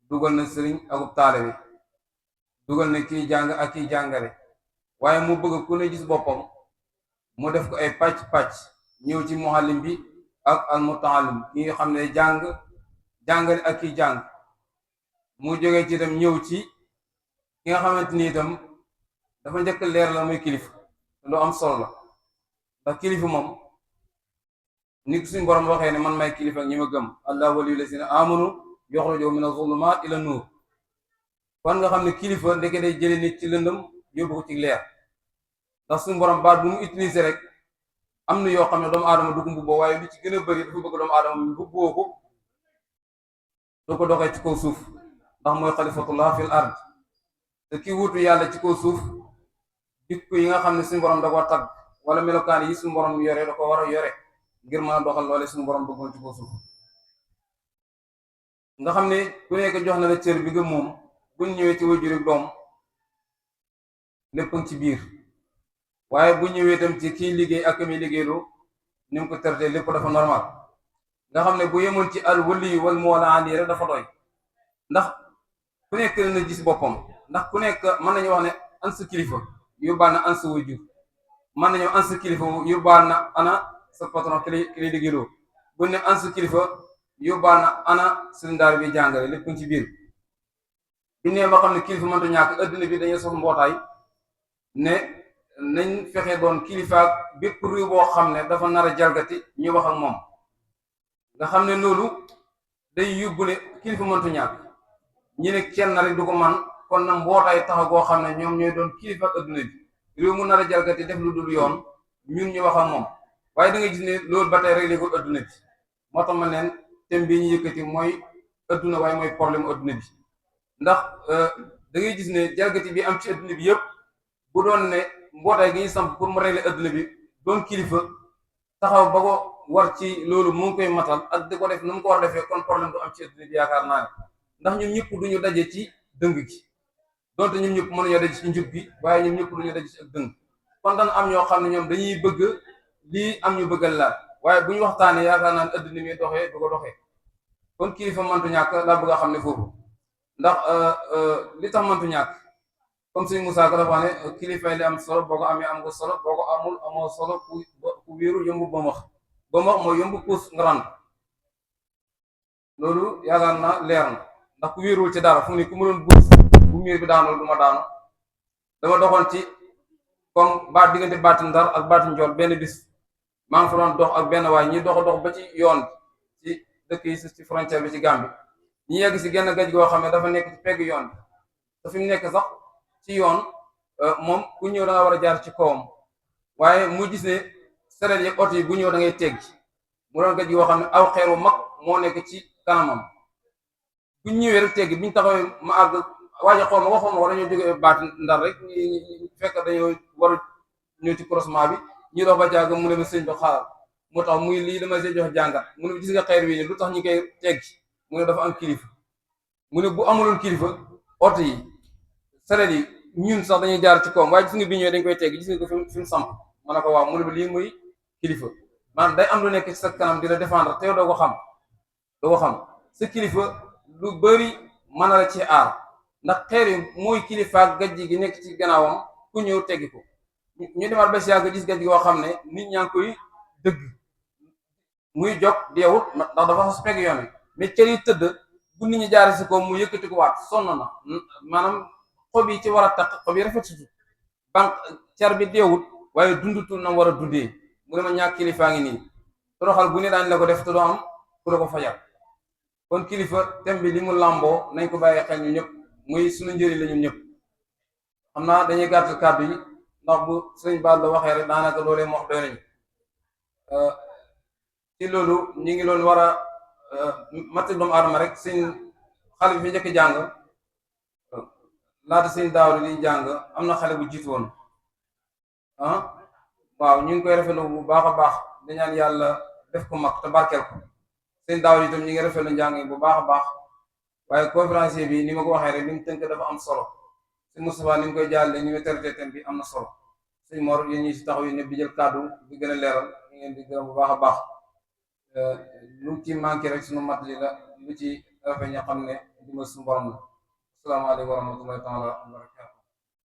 dugal na sëriñ akub taalibe dugal na kiy jàng ak kiy jàngale waaye mu bëgg ku ne gis boppam mu def ko ay pàcc-pàcc ñëw ci muallim bi ak al mutaallim ki nga xam ne jàngale ak kiy jàng mu jógee ci itam ñëw ci ki nga xamante ni itam dafa njëkk leer la muy kilifa lu am solo la ndax kilifa moom ni suñ borom waxee ne man may kilifa ak ñi ma gëm allah waliyul lazina amanu yuxrijuhum mina zulumaat ila nuur kon nga xam ne kilifa ndeke day jële nit ci lëndëm yóbbu ko ci leer ndax suñu borom baat bu mu utiliser rek am na yoo xam ne doomu aadama du ko mbubboo waaye lu ci gën a bëri dafa bëgg doomu aadama mbubboo ko du ko doxee ci kaw suuf ndax mooy xalifatullah fil ard te ki wuutu yàlla ci kaw suuf jikko yi nga xam ne suñu borom da ko tagg wala melokaan yi suñu borom yore da ko war a yore ngir mën a doxal loole suñu borom bëggoon ci kaw suuf nga xam ne ku nekk jox na la cër bi nga moom buñ ñëwee ci wajur ak doom lépp ci biir waaye bu ñëwee itam ci kii liggéey ak mi liggéeylu ni mu ko traité lépp dafa normal nga xam ne bu yemoon ci al wali wal muwalla ali rek dafa doy ndax ku nekk na gis boppam ndax ku nekk mën nañu wax ne an sa kilifa yóbbaal na an sa wajur mën nañu an sa kilifa yóbbaal na ana sa patron ki lay liggéeyloo bu ne an sa kilifa yóbbaal na ana sëriñ daara bi jàngale lépp ci biir bi ne ba xam ne kilifa mënta ñàkk adduna bi dañuy sos mbootaay ne nañ fexe doon kilifa bépp réew boo xam ne dafa nar a jalgati ñu wax ak moom nga xam ne loolu day yóbbu ne kilifa mënta ñàkk ñi ne kenn rek du ko man kon na mbootaay taxa goo xam ne ñoom ñooy doon kilifa ak adduna bi réew mu nar a jalgati def lu dul yoon ñun ñu wax ak moom waaye da nga gis ne loolu ba tey rek léegul adduna bi moo tax ma leen thème bi ñu yëkkati mooy adduna waaye mooy problème adduna bi ndax da ngay gis ne jalgati bi am ci adduna bi yëpp bu doon ne mbootaay gi ñu samp pour mu régler adduna bi doon kilifa taxaw ba ko war ci loolu mu ngi koy matal ak di ko def nu mu ko war defee kon problème du am ci adduna bi yaakaar naa ne ndax ñun ñëpp duñu daje ci dëng gi donte ñun ñëpp mënuñoo daje ci njub gi waaye ñun ñëpp duñu daje ci ak dëng kon dana am ñoo xam ne ñoom dañuy bëgg lii am ñu bëggal la waaye bu ñu waxtaanee yaakaar naa ne adduna mi doxee du ko doxee kon kilifa mëntu ñàkk laa bëgg a xam ne foofu ndax li tax mëntu ñàkk comme sëñ Moussa ko dafa ne kilifa li am solo boo ko amee am nga solo boo ko amul amoo solo ku wéeru yombu ba max mooy yombu puus nga rànd loolu yaakaar naa leer na ndax ku wéeruwul ci dara fu mu ne ku ma doon buus bu miir bi daanoo du ma daanu dama doxoon ci comme baat diggante baati Ndar ak baati Njool benn bis maa ngi fa doon dox ak benn waay ñi dox ba ci yoon ci dëkk yi ci frontière bi ci Gambie ñu yegg si genn gaj goo xam ne dafa nekk ci pegg yoon bi te fi mu nekk sax ci yoon moom ku ñëw da nga war a jaar ci kawam waaye mu gis ne sareet yeeg oto yi bu ñëw da ngay teggi mu doon gaj goo xam ne aw xeeru mag moo nekk ci kanamam buñ ñëwee rek teggi biñ taxawee ma àgg waaja xaw ma waxuma war dañoo jóge baat ndar rek fekk dañoo war a ñëw ci croisement bi ñu dox ba jàgg mu ne ma sëñ bi xaaral moo tax muy lii dama see jox jàngat mu ne gis nga xeer wi ne lu tax ñu koy teggi mu ne dafa am kilifa mu ne bu amuloon kilifa oto yi sareet yi ñun sax dañuy jaar ci kawam waaye gis nga bi ñëwee dañ koy teggi gis nga ko fi mu samp ma ne ko waaw mu ne lii muy kilifa maanaam day am lu nekk ci sa kanam di la défendre te yow doo ko xam sa kilifa lu bari mën na la ci aar ndax xeer yi mooy kilifaak gajji gi nekk ci gannaawam ku ñëw teggi ko ñu demaat ba si yàgg gis gajji goo xam ne nit ñaa ngi koy dëgg muy jog deewut ndax dafa xas pegg yoon wi mais cër yi tëdd bu nit ñi jaare si ko mu yëkkati ko waat sonn na maanaam xob yi ci war a takk xob yi rafet sutu banque car bi deewut waaye dundutul na war a dundee mu ne ma ñàkk kilifaa ngi nii toroxal bu ne daañ la ko def te doo am ku la ko fajal kon kilifa thème bi li mu làmboo nañ ko bàyyi xel ñu ñëpp muy suñu njëriñ la ñun ñëpp xam naa dañuy gàttal kàddu yi ndax bu sëñ Ba la waxee rek daanaka loolee mu wax doy nañu ci loolu ñu ngi doon war a matti doomu aadama rek sëñ xale bi fi njëkk jàng laata sëñ daaw di jàng am na xale bu jiitu woon waaw ñu ngi koy rafetlu bu baax a baax di ñaan yàlla def ko mag te barkeel ko sëñ daaw itam ñu ngi rafetlu njàng bu baax a baax waaye conférencier bi ni ma ko waxee rek li mu tënk dafa am solo sëñ Moustapha ni mu koy jàlle ni mu traité thème bi am na solo sëñ Mor yéen ñi si taxaw yi ñëpp di jël kàddu di gën a leeral ñu ngeen di gërëm bu baax a baax lu ci manqué rek suñu mat li la lu ci rafet ñoo xam ne di ma suñu borom la asalaamaaleykum wa rahmatullahi taala wa barakatu